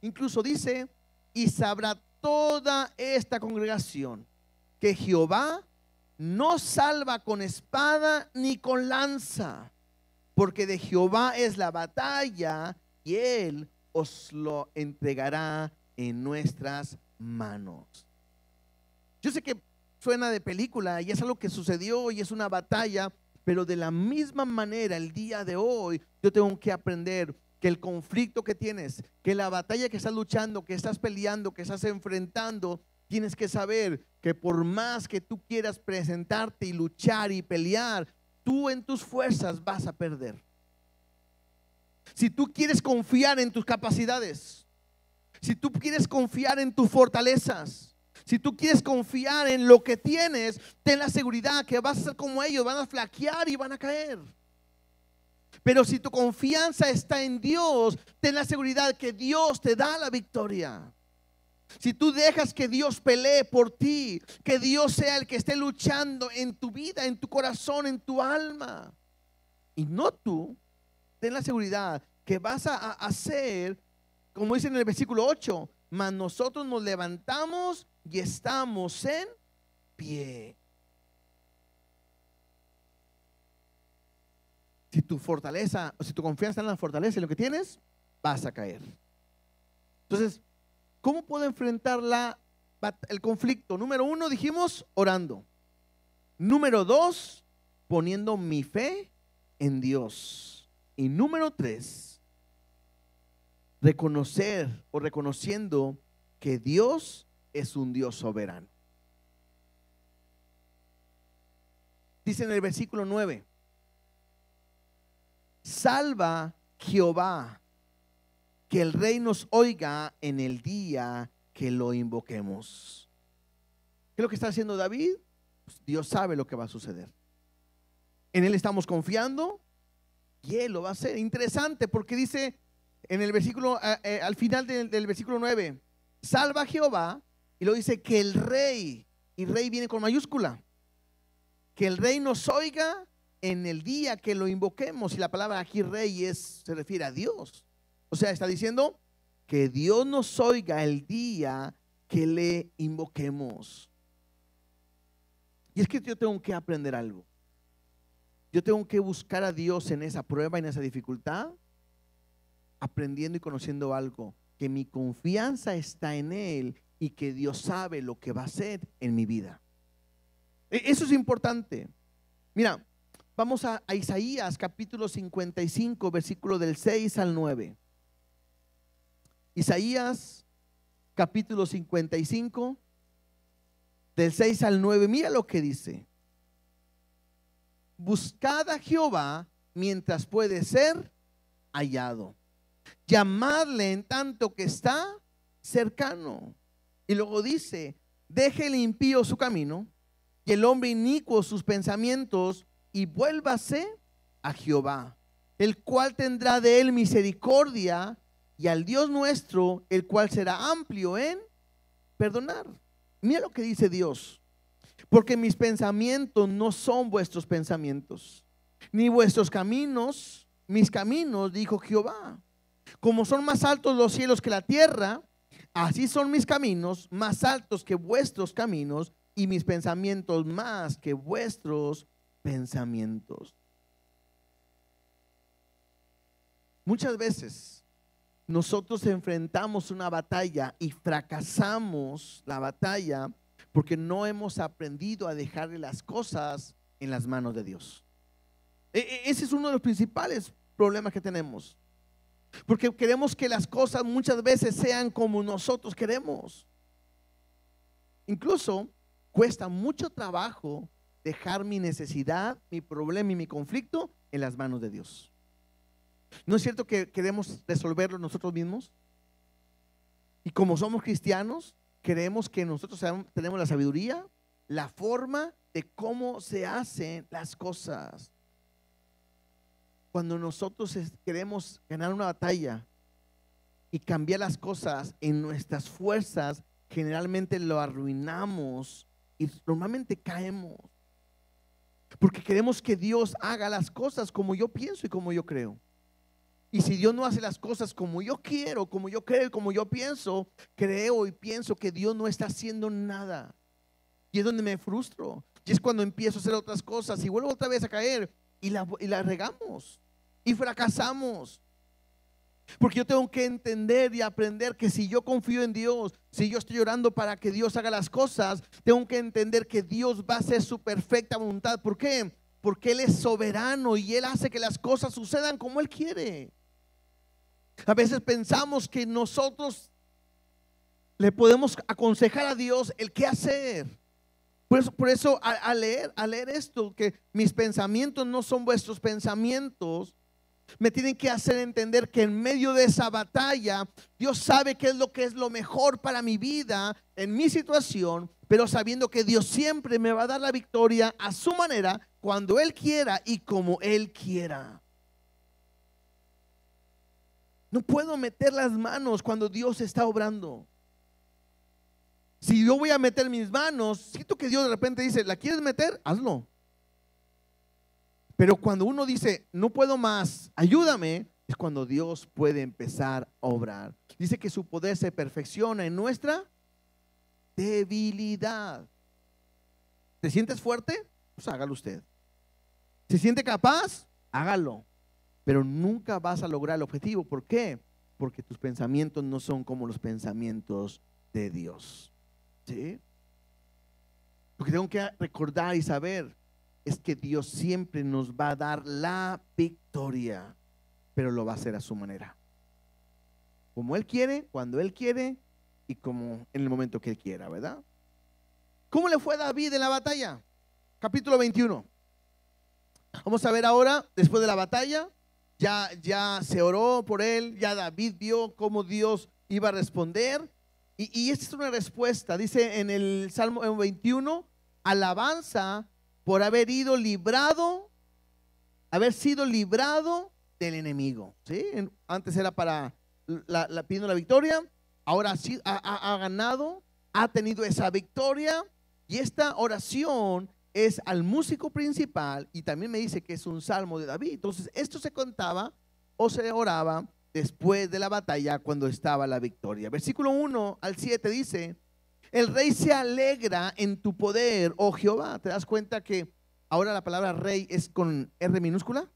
Incluso dice, y sabrá toda esta congregación que Jehová no salva con espada ni con lanza, porque de Jehová es la batalla y él os lo entregará en nuestras manos. Yo sé que suena de película y es algo que sucedió y es una batalla, pero de la misma manera el día de hoy yo tengo que aprender que el conflicto que tienes, que la batalla que estás luchando, que estás peleando, que estás enfrentando, tienes que saber que por más que tú quieras presentarte y luchar y pelear, tú en tus fuerzas vas a perder. Si tú quieres confiar en tus capacidades, si tú quieres confiar en tus fortalezas, si tú quieres confiar en lo que tienes, ten la seguridad que vas a ser como ellos, van a flaquear y van a caer. Pero si tu confianza está en Dios, ten la seguridad que Dios te da la victoria. Si tú dejas que Dios pelee por ti, que Dios sea el que esté luchando en tu vida, en tu corazón, en tu alma, y no tú, ten la seguridad que vas a hacer, como dice en el versículo 8, mas nosotros nos levantamos y estamos en pie. Si tu fortaleza, o si tu confianza en la fortaleza y lo que tienes, vas a caer. Entonces, ¿cómo puedo enfrentar el conflicto? Número 1, dijimos, orando. Número 2, poniendo mi fe en Dios. Y número 3, reconocer o reconociendo que Dios es un Dios soberano. Dice en el versículo 9, salva Jehová, que el rey nos oiga en el día que lo invoquemos. ¿Qué es lo que está haciendo David? Pues Dios sabe lo que va a suceder. En él estamos confiando y él lo va a hacer. Interesante, porque dice en el versículo, al final del versículo 9, salva Jehová, y luego dice que el rey, y rey viene con mayúscula, que el rey nos oiga en el día que lo invoquemos. Y la palabra aquí rey se refiere a Dios. O sea, está diciendo que Dios nos oiga el día que le invoquemos. Y es que yo tengo que aprender algo. Yo tengo que buscar a Dios en esa prueba, en esa dificultad, aprendiendo y conociendo algo, que mi confianza está en Él y que Dios sabe lo que va a hacer en mi vida. Eso es importante. Mira, vamos a Isaías capítulo 55, versículo del 6 al 9. Isaías capítulo 55, del 6 al 9. Mira lo que dice: buscad a Jehová mientras puede ser hallado, llamadle en tanto que está cercano. Y luego dice: deje el impío su camino y el hombre inicuo sus pensamientos, y vuélvase a Jehová, el cual tendrá de él misericordia, y al Dios nuestro, el cual será amplio en perdonar. Mira lo que dice Dios: porque mis pensamientos no son vuestros pensamientos, ni vuestros caminos mis caminos, dijo Jehová. Como son más altos los cielos que la tierra, así son mis caminos más altos que vuestros caminos, y mis pensamientos más que vuestros pensamientos. Muchas veces nosotros enfrentamos una batalla y fracasamos la batalla porque no hemos aprendido a dejarle las cosas en las manos de Dios. Ese es uno de los principales problemas que tenemos, porque queremos que las cosas muchas veces sean como nosotros queremos. Incluso cuesta mucho trabajo dejar mi necesidad, mi problema y mi conflicto en las manos de Dios. ¿No es cierto que queremos resolverlo nosotros mismos? Y como somos cristianos, creemos que nosotros tenemos la sabiduría, la forma de cómo se hacen las cosas. Cuando nosotros queremos ganar una batalla y cambiar las cosas en nuestras fuerzas, generalmente lo arruinamos y normalmente caemos, porque queremos que Dios haga las cosas como yo pienso y como yo creo. Y si Dios no hace las cosas como yo quiero, como yo creo y como yo pienso, creo y pienso que Dios no está haciendo nada. Y es donde me frustro. Y es cuando empiezo a hacer otras cosas y vuelvo otra vez a caer y la regamos y fracasamos. Porque yo tengo que entender y aprender que si yo confío en Dios, si yo estoy orando para que Dios haga las cosas, tengo que entender que Dios va a hacer su perfecta voluntad. ¿Por qué? Porque Él es soberano y Él hace que las cosas sucedan como Él quiere. A veces pensamos que nosotros le podemos aconsejar a Dios el qué hacer. Por eso al leer esto, que mis pensamientos no son vuestros pensamientos, me tienen que hacer entender que en medio de esa batalla Dios sabe qué es lo que es lo mejor para mi vida, en mi situación, pero sabiendo que Dios siempre me va a dar la victoria a su manera, cuando Él quiera y como Él quiera. No puedo meter las manos cuando Dios está obrando. Si yo voy a meter mis manos, siento que Dios de repente dice: ¿la quieres meter? Hazlo. Pero cuando uno dice, no puedo más, ayúdame, es cuando Dios puede empezar a obrar. Dice que su poder se perfecciona en nuestra debilidad. ¿Te sientes fuerte? Pues hágalo usted. ¿Se siente capaz? Hágalo. Pero nunca vas a lograr el objetivo. ¿Por qué? Porque tus pensamientos no son como los pensamientos de Dios. ¿Sí? Lo que tengo que recordar y saber es que Dios siempre nos va a dar la victoria, pero lo va a hacer a su manera. Como Él quiere, cuando Él quiere y como en el momento que Él quiera, ¿verdad? ¿Cómo le fue a David en la batalla? Capítulo 21. Vamos a ver ahora, después de la batalla, ya se oró por él, ya David vio cómo Dios iba a responder. Y esta es una respuesta, dice en el Salmo 21, alabanza por haber sido librado del enemigo. ¿Sí? Antes era para pidiendo la victoria, ahora sí ha ganado, ha tenido esa victoria. Y esta oración es al músico principal, y también me dice que es un salmo de David. Entonces esto se contaba o se oraba después de la batalla, cuando estaba la victoria. Versículo 1 al 7 dice: el rey se alegra en tu poder, oh Jehová. ¿Te das cuenta que ahora la palabra rey es con R minúscula?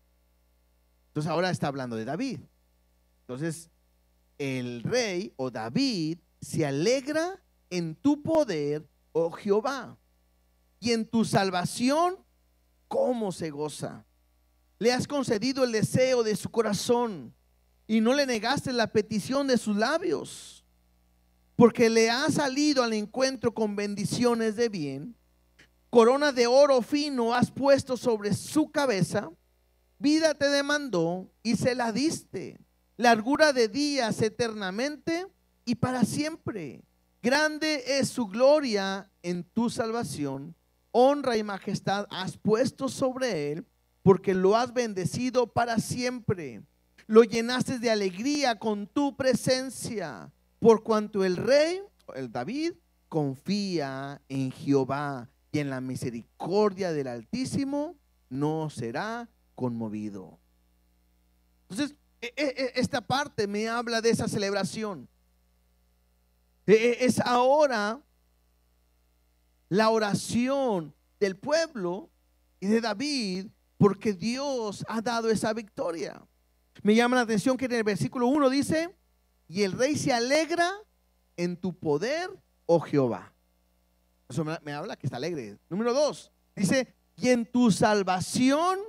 Entonces ahora está hablando de David. Entonces el rey o David se alegra en tu poder, oh Jehová, y en tu salvación, ¿cómo se goza? Le has concedido el deseo de su corazón y no le negaste la petición de sus labios, porque le has salido al encuentro con bendiciones de bien. Corona de oro fino has puesto sobre su cabeza. Vida te demandó y se la diste. Largura de días eternamente y para siempre. Grande es su gloria en tu salvación. Honra y majestad has puesto sobre él, porque lo has bendecido para siempre. Lo llenaste de alegría con tu presencia, por cuanto el rey, el David, confía en Jehová, y en la misericordia del Altísimo no será conmovido. Entonces, esta parte me habla de esa celebración. Es ahora la oración del pueblo y de David, porque Dios ha dado esa victoria. Me llama la atención que en el versículo 1 dice: y el rey se alegra en tu poder, oh Jehová. Eso me habla que está alegre. Número 2, dice: y en tu salvación,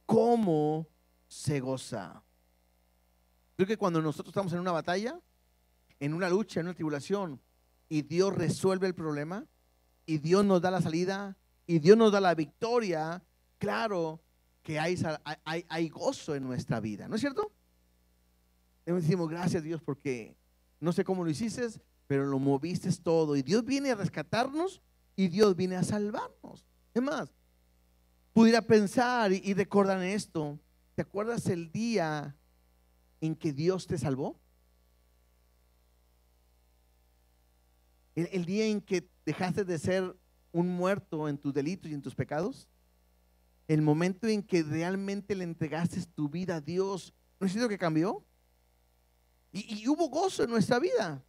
¿cómo se goza? Creo que cuando nosotros estamos en una batalla, en una lucha, en una tribulación, y Dios resuelve el problema, y Dios nos da la salida, y Dios nos da la victoria, claro que hay gozo en nuestra vida, ¿no es cierto? Decimos: gracias Dios, porque no sé cómo lo hiciste, pero lo moviste todo, y Dios viene a rescatarnos, y Dios viene a salvarnos. Es más, pudiera pensar y recordar en esto. ¿Te acuerdas el día en que Dios te salvó? El día en que dejaste de ser un muerto en tus delitos y en tus pecados. El momento en que realmente le entregaste tu vida a Dios. ¿No es cierto que cambió? Y hubo gozo en nuestra vida.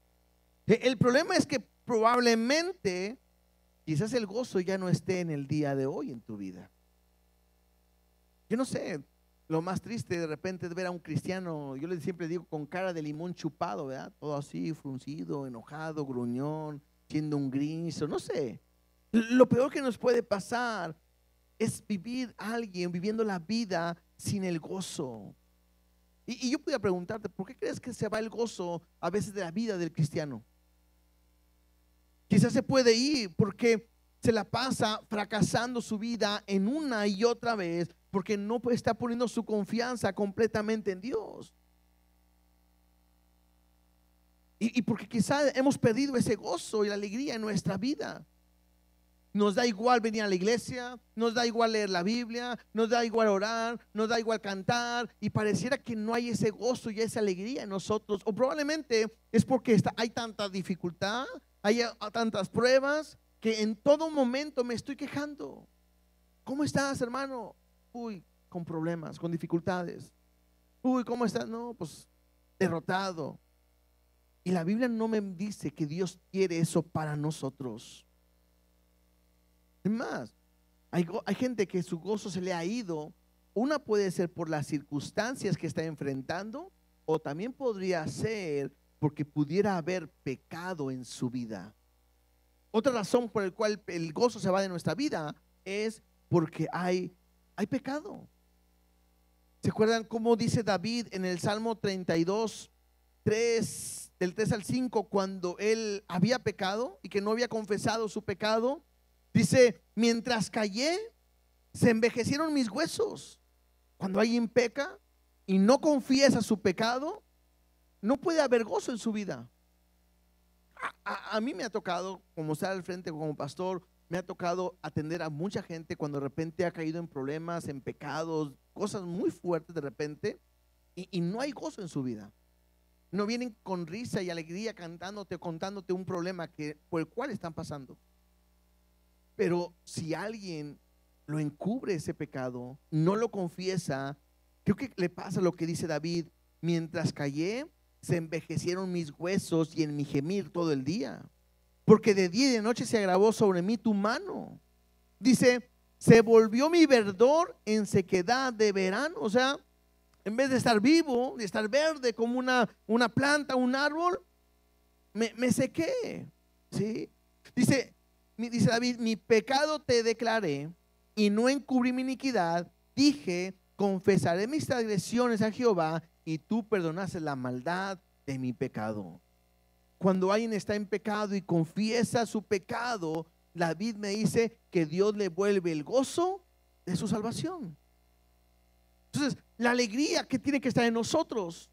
El problema es que probablemente quizás el gozo ya no esté en el día de hoy en tu vida. Yo no sé, lo más triste de repente es ver a un cristiano, yo siempre digo, con cara de limón chupado, ¿verdad? Todo así, fruncido, enojado, gruñón, siendo un gris, o no sé. Lo peor que nos puede pasar es vivir viviendo la vida sin el gozo. Y yo podría preguntarte, ¿por qué crees que se va el gozo a veces de la vida del cristiano? Quizás se puede ir porque se la pasa fracasando su vida en una y otra vez, porque no está poniendo su confianza completamente en Dios. Y porque quizás hemos perdido ese gozo y la alegría en nuestra vida. Nos da igual venir a la iglesia, nos da igual leer la Biblia, nos da igual orar, nos da igual cantar, y pareciera que no hay ese gozo y esa alegría en nosotros. O probablemente es porque hay tanta dificultad, hay tantas pruebas, que en todo momento me estoy quejando. ¿Cómo estás, hermano? Uy, con problemas, con dificultades. Uy, ¿cómo estás? No, pues derrotado. Y la Biblia no me dice que Dios quiere eso para nosotros. Es más, hay gente que su gozo se le ha ido. Una puede ser por las circunstancias que está enfrentando, o también podría ser porque pudiera haber pecado en su vida. Otra razón por la cual el gozo se va de nuestra vida es porque hay pecado. ¿Se acuerdan cómo dice David en el Salmo 32, 3, del 3 al 5, cuando él había pecado y que no había confesado su pecado? Dice, mientras callé, se envejecieron mis huesos. Cuando alguien peca y no confiesa su pecado, no puede haber gozo en su vida. A mí me ha tocado, como estar al frente como pastor, me ha tocado atender a mucha gente cuando de repente ha caído en problemas, en pecados, cosas muy fuertes de repente, y no hay gozo en su vida. No vienen con risa y alegría cantándote, contándote un problema por el cual están pasando. Pero si alguien lo encubre ese pecado, no lo confiesa, creo que le pasa lo que dice David: mientras callé, se envejecieron mis huesos y en mi gemir todo el día, porque de día y de noche se agravó sobre mí tu mano. Dice, se volvió mi verdor en sequedad de verano. O sea, en vez de estar vivo, de estar verde como una planta, un árbol, me sequé. ¿Sí? Dice David, mi pecado te declaré y no encubrí mi iniquidad. Dije, confesaré mis transgresiones a Jehová y tú perdonaste la maldad de mi pecado. Cuando alguien está en pecado y confiesa su pecado, David me dice que Dios le vuelve el gozo de su salvación. Entonces, la alegría que tiene que estar en nosotros,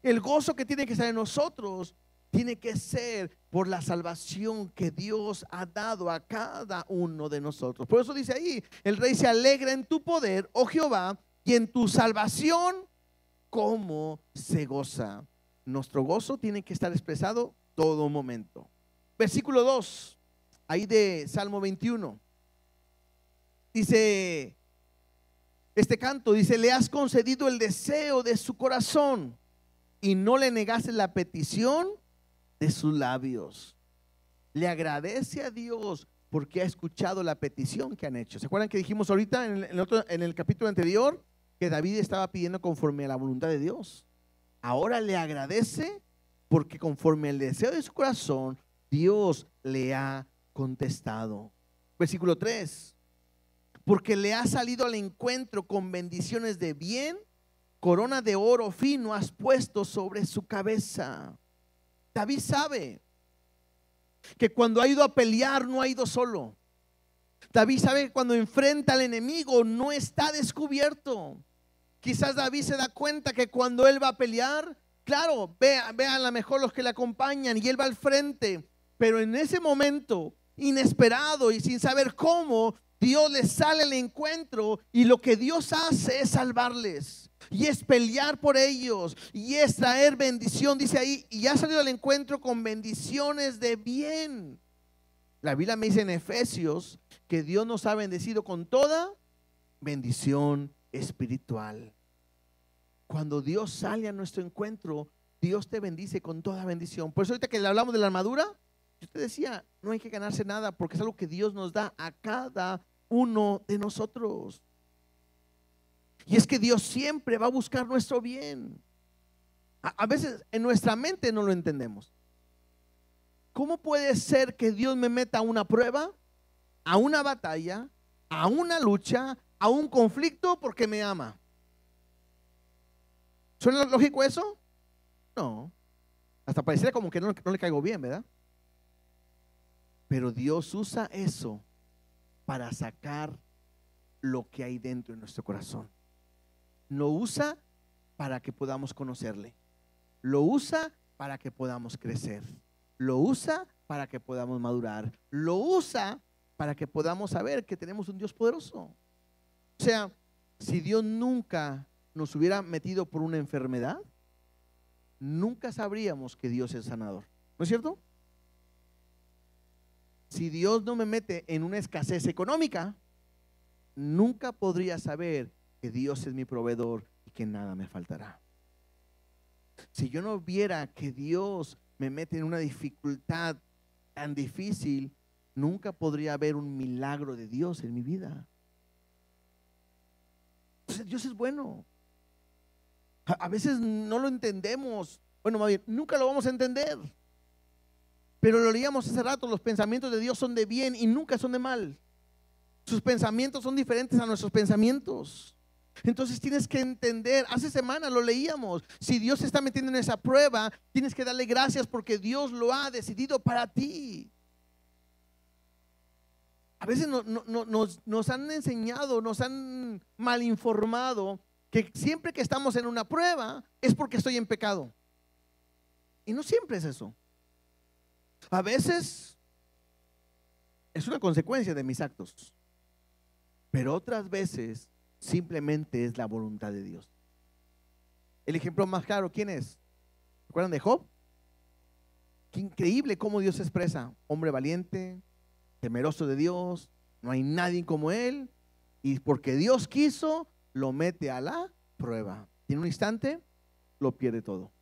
el gozo que tiene que estar en nosotros, tiene que ser por la salvación que Dios ha dado a cada uno de nosotros. Por eso dice ahí, el rey se alegra en tu poder, oh Jehová, y en tu salvación, cómo se goza. Nuestro gozo tiene que estar expresado todo momento. Versículo 2, ahí de Salmo 21. Dice este canto, dice, le has concedido el deseo de su corazón y no le negaste la petición de sus labios. Le agradece a Dios porque ha escuchado la petición que han hecho. ¿Se acuerdan que dijimos ahorita en el capítulo anterior que David estaba pidiendo conforme a la voluntad de Dios? Ahora le agradece porque conforme al deseo de su corazón, Dios le ha contestado. Versículo 3, porque le ha salido al encuentro con bendiciones de bien, corona de oro fino has puesto sobre su cabeza. David sabe que cuando ha ido a pelear no ha ido solo. David sabe que cuando enfrenta al enemigo no está descubierto. Quizás David se da cuenta que cuando él va a pelear, claro, vean a lo mejor los que le acompañan y él va al frente, pero en ese momento inesperado y sin saber cómo, Dios les sale al encuentro y lo que Dios hace es salvarles y es pelear por ellos y es traer bendición. Dice ahí, y ha salido al encuentro con bendiciones de bien. La Biblia me dice en Efesios que Dios nos ha bendecido con toda bendición espiritual. Cuando Dios sale a nuestro encuentro, Dios te bendice con toda bendición. Por eso ahorita que le hablamos de la armadura, yo te decía, no hay que ganarse nada porque es algo que Dios nos da a cada uno de nosotros. Y es que Dios siempre va a buscar nuestro bien. A veces en nuestra mente no lo entendemos. ¿Cómo puede ser que Dios me meta a una prueba, a una batalla, a una lucha, a un conflicto porque me ama? ¿Suena lógico eso? No. Hasta pareciera como que no le caigo bien, ¿verdad? Pero Dios usa eso para sacar lo que hay dentro de nuestro corazón. Lo usa para que podamos conocerle. Lo usa para que podamos crecer. Lo usa para que podamos madurar. Lo usa para que podamos saber que tenemos un Dios poderoso. O sea, si Dios nunca nos hubiera metido por una enfermedad, nunca sabríamos que Dios es sanador. ¿No es cierto? Si Dios no me mete en una escasez económica, nunca podría saber que Dios es mi proveedor y que nada me faltará. Si yo no viera que Dios me mete en una dificultad tan difícil, nunca podría haber un milagro de Dios en mi vida. Entonces, Dios es bueno. A veces no lo entendemos. Bueno, más bien, nunca lo vamos a entender. Pero lo leíamos hace rato, los pensamientos de Dios son de bien y nunca son de mal. Sus pensamientos son diferentes a nuestros pensamientos. Entonces tienes que entender, hace semana lo leíamos, si Dios se está metiendo en esa prueba, tienes que darle gracias porque Dios lo ha decidido para ti. A veces nos han enseñado, nos han mal informado que siempre que estamos en una prueba es porque estoy en pecado. Y no siempre es eso. A veces es una consecuencia de mis actos, pero otras veces simplemente es la voluntad de Dios. El ejemplo más claro, ¿quién es? ¿Recuerdan de Job? Qué increíble cómo Dios se expresa. Hombre valiente, temeroso de Dios, no hay nadie como él, y porque Dios quiso, lo mete a la prueba. Y en un instante lo pierde todo.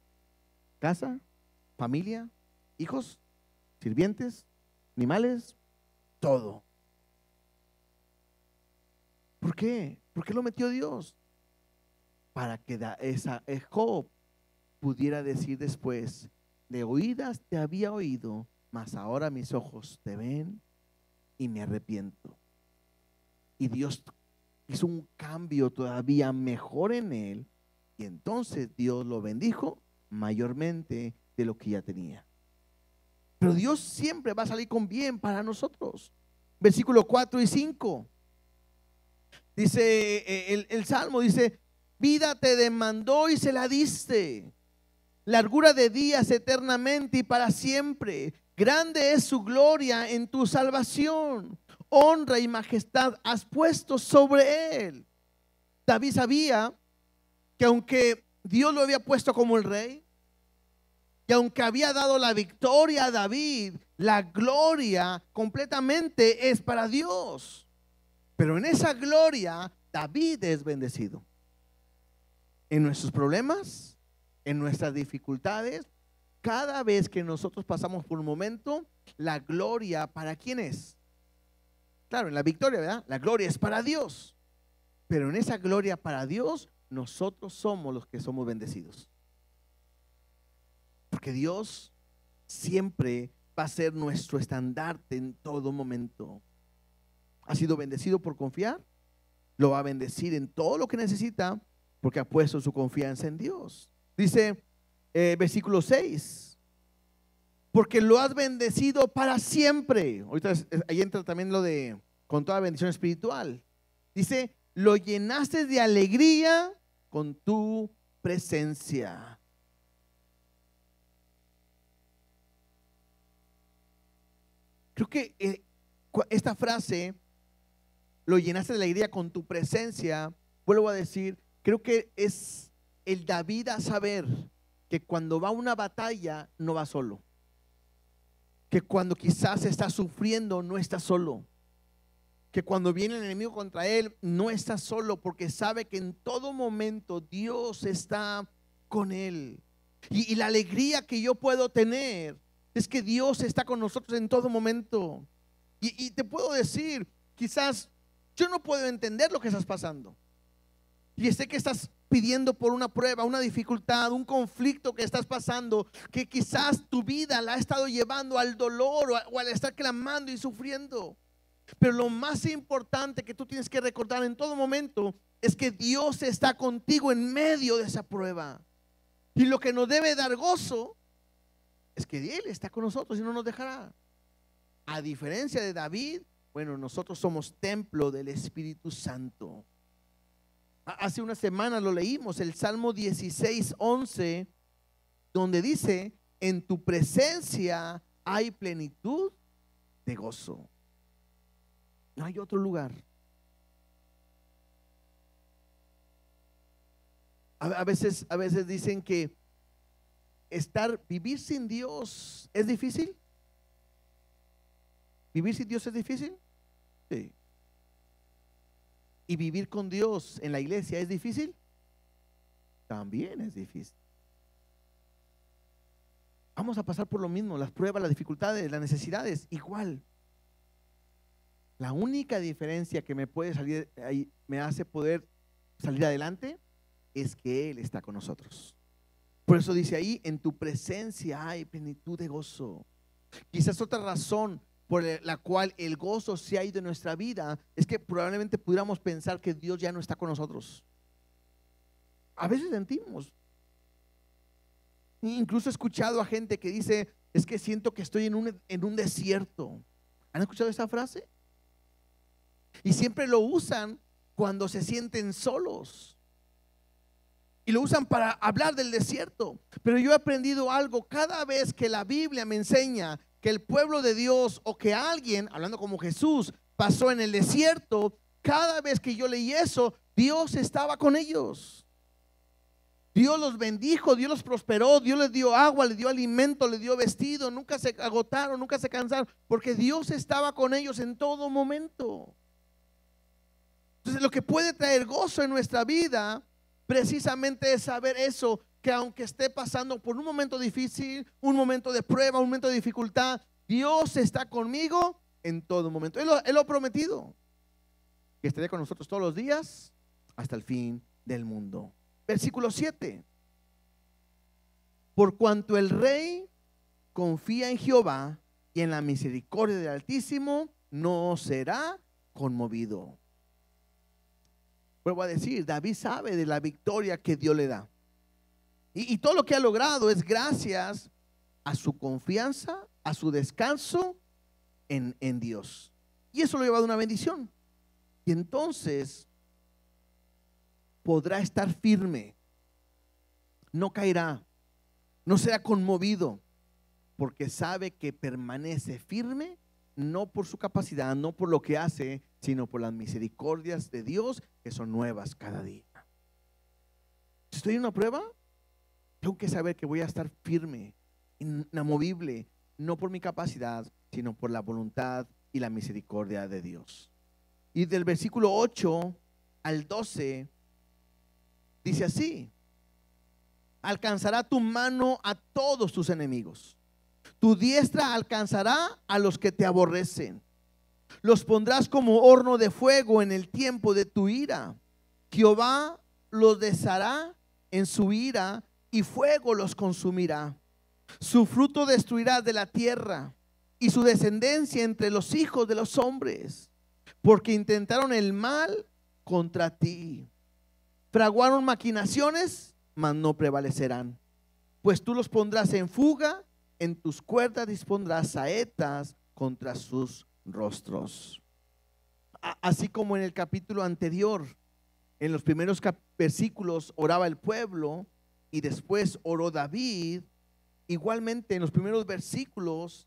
Casa, familia, hijos, sirvientes, animales, todo. ¿Por qué? ¿Por qué lo metió Dios? Para que Job pudiera decir después: de oídas te había oído, mas ahora mis ojos te ven y me arrepiento. Y Dios hizo un cambio todavía mejor en él, y entonces Dios lo bendijo mayormente de lo que ya tenía. Pero Dios siempre va a salir con bien para nosotros. Versículo 4 y 5. Dice el Salmo, dice: vida te demandó y se la diste, largura de días eternamente y para siempre. Grande es su gloria en tu salvación. Honra y majestad has puesto sobre él. David sabía que aunque Dios lo había puesto como el rey, y aunque había dado la victoria a David, la gloria completamente es para Dios. Pero en esa gloria David es bendecido. En nuestros problemas, en nuestras dificultades, cada vez que nosotros pasamos por un momento, la gloria, ¿para quién es? Claro, en la victoria, ¿verdad? La gloria es para Dios. Pero en esa gloria para Dios, nosotros somos los que somos bendecidos. Porque Dios siempre va a ser nuestro estandarte en todo momento. Ha sido bendecido por confiar, lo va a bendecir en todo lo que necesita, porque ha puesto su confianza en Dios. Dice versículo 6: porque lo has bendecido para siempre. Ahorita ahí entra también lo de con toda bendición espiritual. Dice: lo llenaste de alegría con tu presencia. Creo que esta frase, lo llenaste de alegría con tu presencia, vuelvo a decir, creo que es el David a saber que cuando va a una batalla no va solo, que cuando quizás está sufriendo no está solo, que cuando viene el enemigo contra él no está solo, porque sabe que en todo momento Dios está con él. Y la alegría que yo puedo tener es que Dios está con nosotros en todo momento. Y te puedo decir, quizás yo no puedo entender lo que estás pasando, y sé que estás pidiendo por una prueba, una dificultad, un conflicto que estás pasando, que quizás tu vida la ha estado llevando al dolor o al estar clamando y sufriendo. Pero lo más importante que tú tienes que recordar en todo momento es que Dios está contigo en medio de esa prueba. Y lo que nos debe dar gozo es que Él está con nosotros y no nos dejará. A diferencia de David, bueno, nosotros somos templo del Espíritu Santo. Hace una semana lo leímos, el Salmo 16:11, donde dice: en tu presencia hay plenitud de gozo. No hay otro lugar. A veces dicen que vivir sin Dios es difícil. ¿Vivir sin Dios es difícil? Sí. Y vivir con Dios en la iglesia es difícil. También es difícil. Vamos a pasar por lo mismo, las pruebas, las dificultades, las necesidades, igual. La única diferencia que me puede salir ahí, me hace poder salir adelante, es que Él está con nosotros. Por eso dice ahí, en tu presencia hay plenitud de gozo. Quizás otra razón por la cual el gozo se ha ido de nuestra vida es que probablemente pudiéramos pensar que Dios ya no está con nosotros. A veces sentimos. Incluso he escuchado a gente que dice, es que siento que estoy en un desierto. ¿Han escuchado esa frase? Y siempre lo usan cuando se sienten solos. Y lo usan para hablar del desierto. Pero yo he aprendido algo. Cada vez que la Biblia me enseña que el pueblo de Dios o que alguien, hablando como Jesús, pasó en el desierto, cada vez que yo leí eso, Dios estaba con ellos. Dios los bendijo, Dios los prosperó, Dios les dio agua, les dio alimento, les dio vestido. Nunca se agotaron, nunca se cansaron, porque Dios estaba con ellos en todo momento. Entonces, lo que puede traer gozo en nuestra vida precisamente es saber eso, que aunque esté pasando por un momento difícil, un momento de prueba, un momento de dificultad, Dios está conmigo en todo momento. Él lo ha prometido, que estaría con nosotros todos los días hasta el fin del mundo. Versículo 7. Por cuanto el rey confía en Jehová y en la misericordia del Altísimo, no será conmovido. Vuelvo a decir, David sabe de la victoria que Dios le da. Y todo lo que ha logrado es gracias a su confianza, a su descanso en Dios. Y eso lo lleva a una bendición. Y entonces podrá estar firme, no caerá, no será conmovido, porque sabe que permanece firme, no por su capacidad, no por lo que hace, sino por las misericordias de Dios que son nuevas cada día. Si estoy en una prueba, tengo que saber que voy a estar firme, inamovible, no por mi capacidad, sino por la voluntad y la misericordia de Dios. Y del versículo 8 al 12 dice así: alcanzará tu mano a todos tus enemigos, tu diestra alcanzará a los que te aborrecen. Los pondrás como horno de fuego en el tiempo de tu ira. Jehová los deshará en su ira y fuego los consumirá. Su fruto destruirá de la tierra y su descendencia entre los hijos de los hombres, porque intentaron el mal contra ti. Fraguaron maquinaciones, mas no prevalecerán, pues tú los pondrás en fuga, en tus cuerdas dispondrás saetas contra sus rostros. Así como en el capítulo anterior, en los primeros versículos oraba el pueblo y después oró David, igualmente en los primeros versículos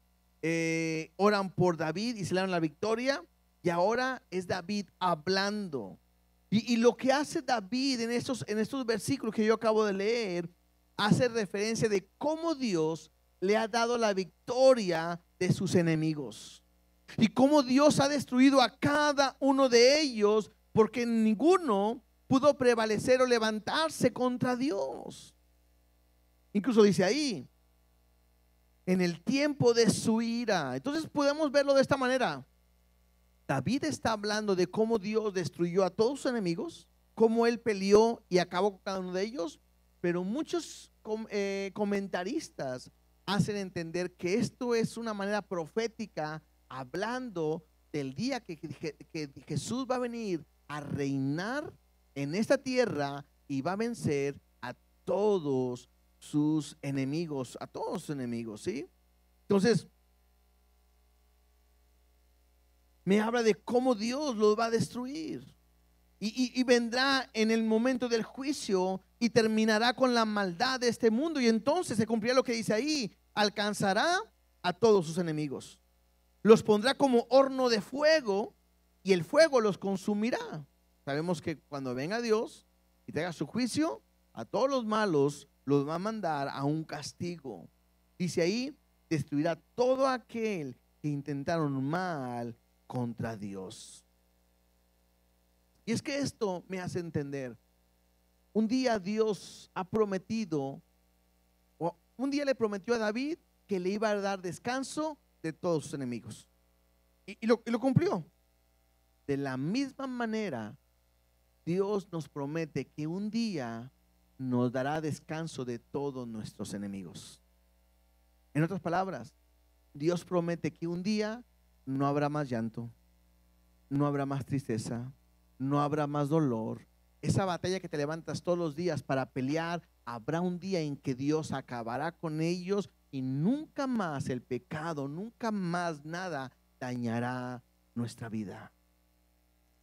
oran por David y se le dan la victoria, y ahora es David hablando. Y lo que hace David en estos versículos que yo acabo de leer, hace referencia de cómo Dios le ha dado la victoria de sus enemigos y cómo Dios ha destruido a cada uno de ellos, porque ninguno pudo prevalecer o levantarse contra Dios. Incluso dice ahí, en el tiempo de su ira. Entonces podemos verlo de esta manera. David está hablando de cómo Dios destruyó a todos sus enemigos, cómo él peleó y acabó con cada uno de ellos, pero muchos comentaristas hacen entender que esto es una manera profética, hablando del día que Jesús va a venir a reinar en esta tierra y va a vencer a todos sus enemigos, ¿sí? Entonces, me habla de cómo Dios los va a destruir. Y vendrá en el momento del juicio y terminará con la maldad de este mundo. Y entonces se cumplirá lo que dice ahí: alcanzará a todos sus enemigos. Los pondrá como horno de fuego y el fuego los consumirá. Sabemos que cuando venga Dios y tenga su juicio, a todos los malos los va a mandar a un castigo. Dice ahí: destruirá todo aquel que intentaron mal contra Dios. Y es que esto me hace entender. Un día Dios ha prometido, o un día le prometió a David que le iba a dar descanso de todos sus enemigos. Y lo cumplió. De la misma manera, Dios nos promete que un día nos dará descanso de todos nuestros enemigos. En otras palabras, Dios promete que un día no habrá más llanto, no habrá más tristeza, no habrá más dolor. Esa batalla que te levantas todos los días para pelear, habrá un día en que Dios acabará con ellos y nunca más el pecado, nunca más nada dañará nuestra vida.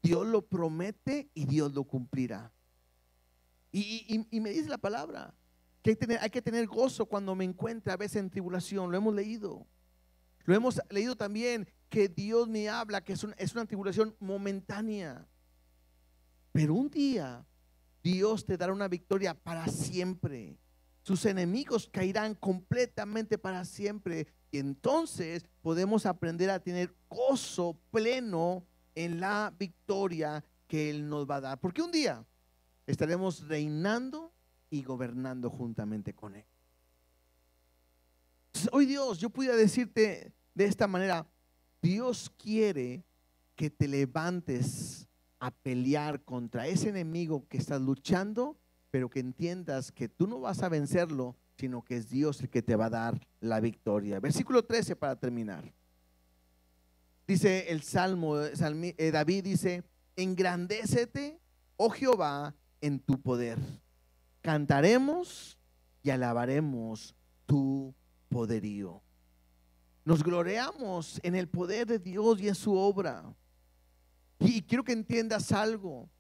Dios lo promete y Dios lo cumplirá. Y me dice la palabra que hay que tener gozo cuando me encuentre a veces en tribulación. Lo hemos leído. Lo hemos leído también que Dios me habla que es una tribulación momentánea. Pero un día Dios te dará una victoria para siempre. Sus enemigos caerán completamente para siempre. Y entonces podemos aprender a tener gozo pleno en la victoria que Él nos va a dar. Porque un día estaremos reinando y gobernando juntamente con Él. Entonces, hoy Dios, yo pudiera decirte de esta manera: Dios quiere que te levantes a pelear contra ese enemigo que estás luchando, pero que entiendas que tú no vas a vencerlo, sino que es Dios el que te va a dar la victoria. Versículo 13 para terminar. Dice el Salmo, David dice: engrandécete, oh Jehová, en tu poder. Cantaremos y alabaremos tu poderío. Nos gloriamos en el poder de Dios y en su obra. Y quiero que entiendas algo: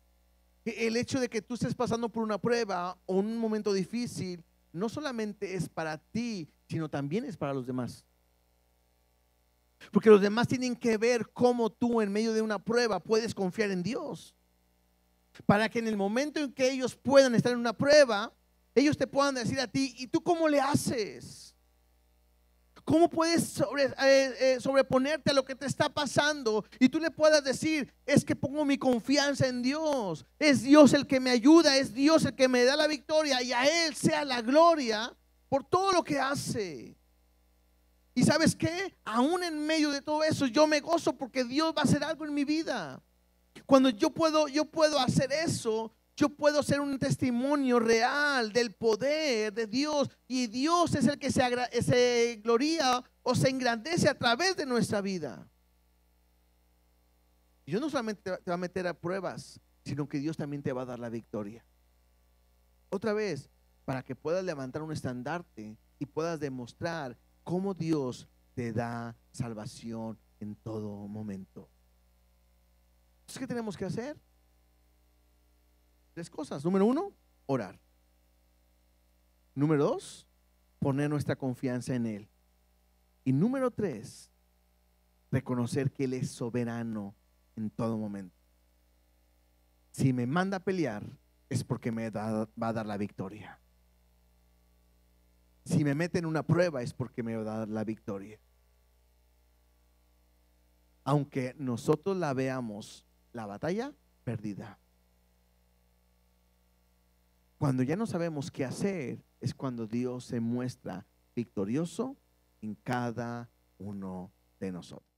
que el hecho de que tú estés pasando por una prueba o un momento difícil no solamente es para ti, sino también es para los demás. Porque los demás tienen que ver cómo tú en medio de una prueba puedes confiar en Dios, para que en el momento en que ellos puedan estar en una prueba, ellos te puedan decir a ti: ¿y tú cómo le haces? ¿Cómo puedes sobreponerte a lo que te está pasando? Y tú le puedas decir: es que pongo mi confianza en Dios. Es Dios el que me ayuda, es Dios el que me da la victoria, y a Él sea la gloria por todo lo que hace. Y ¿sabes qué? Aún en medio de todo eso, yo me gozo porque Dios va a hacer algo en mi vida. Cuando yo puedo hacer eso, yo puedo ser un testimonio real del poder de Dios, y Dios es el que se gloria o se engrandece a través de nuestra vida. Dios no solamente te va a meter a pruebas, sino que Dios también te va a dar la victoria. Otra vez, para que puedas levantar un estandarte y puedas demostrar cómo Dios te da salvación en todo momento. Entonces, ¿qué tenemos que hacer? 3 cosas. Número 1, orar. Número 2, poner nuestra confianza en Él. Y número 3, reconocer que Él es soberano en todo momento. Si me manda a pelear, es porque va a dar la victoria. Si me mete en una prueba, es porque me va a dar la victoria. Aunque nosotros la veamos, la batalla perdida. Cuando ya no sabemos qué hacer, es cuando Dios se muestra victorioso en cada uno de nosotros.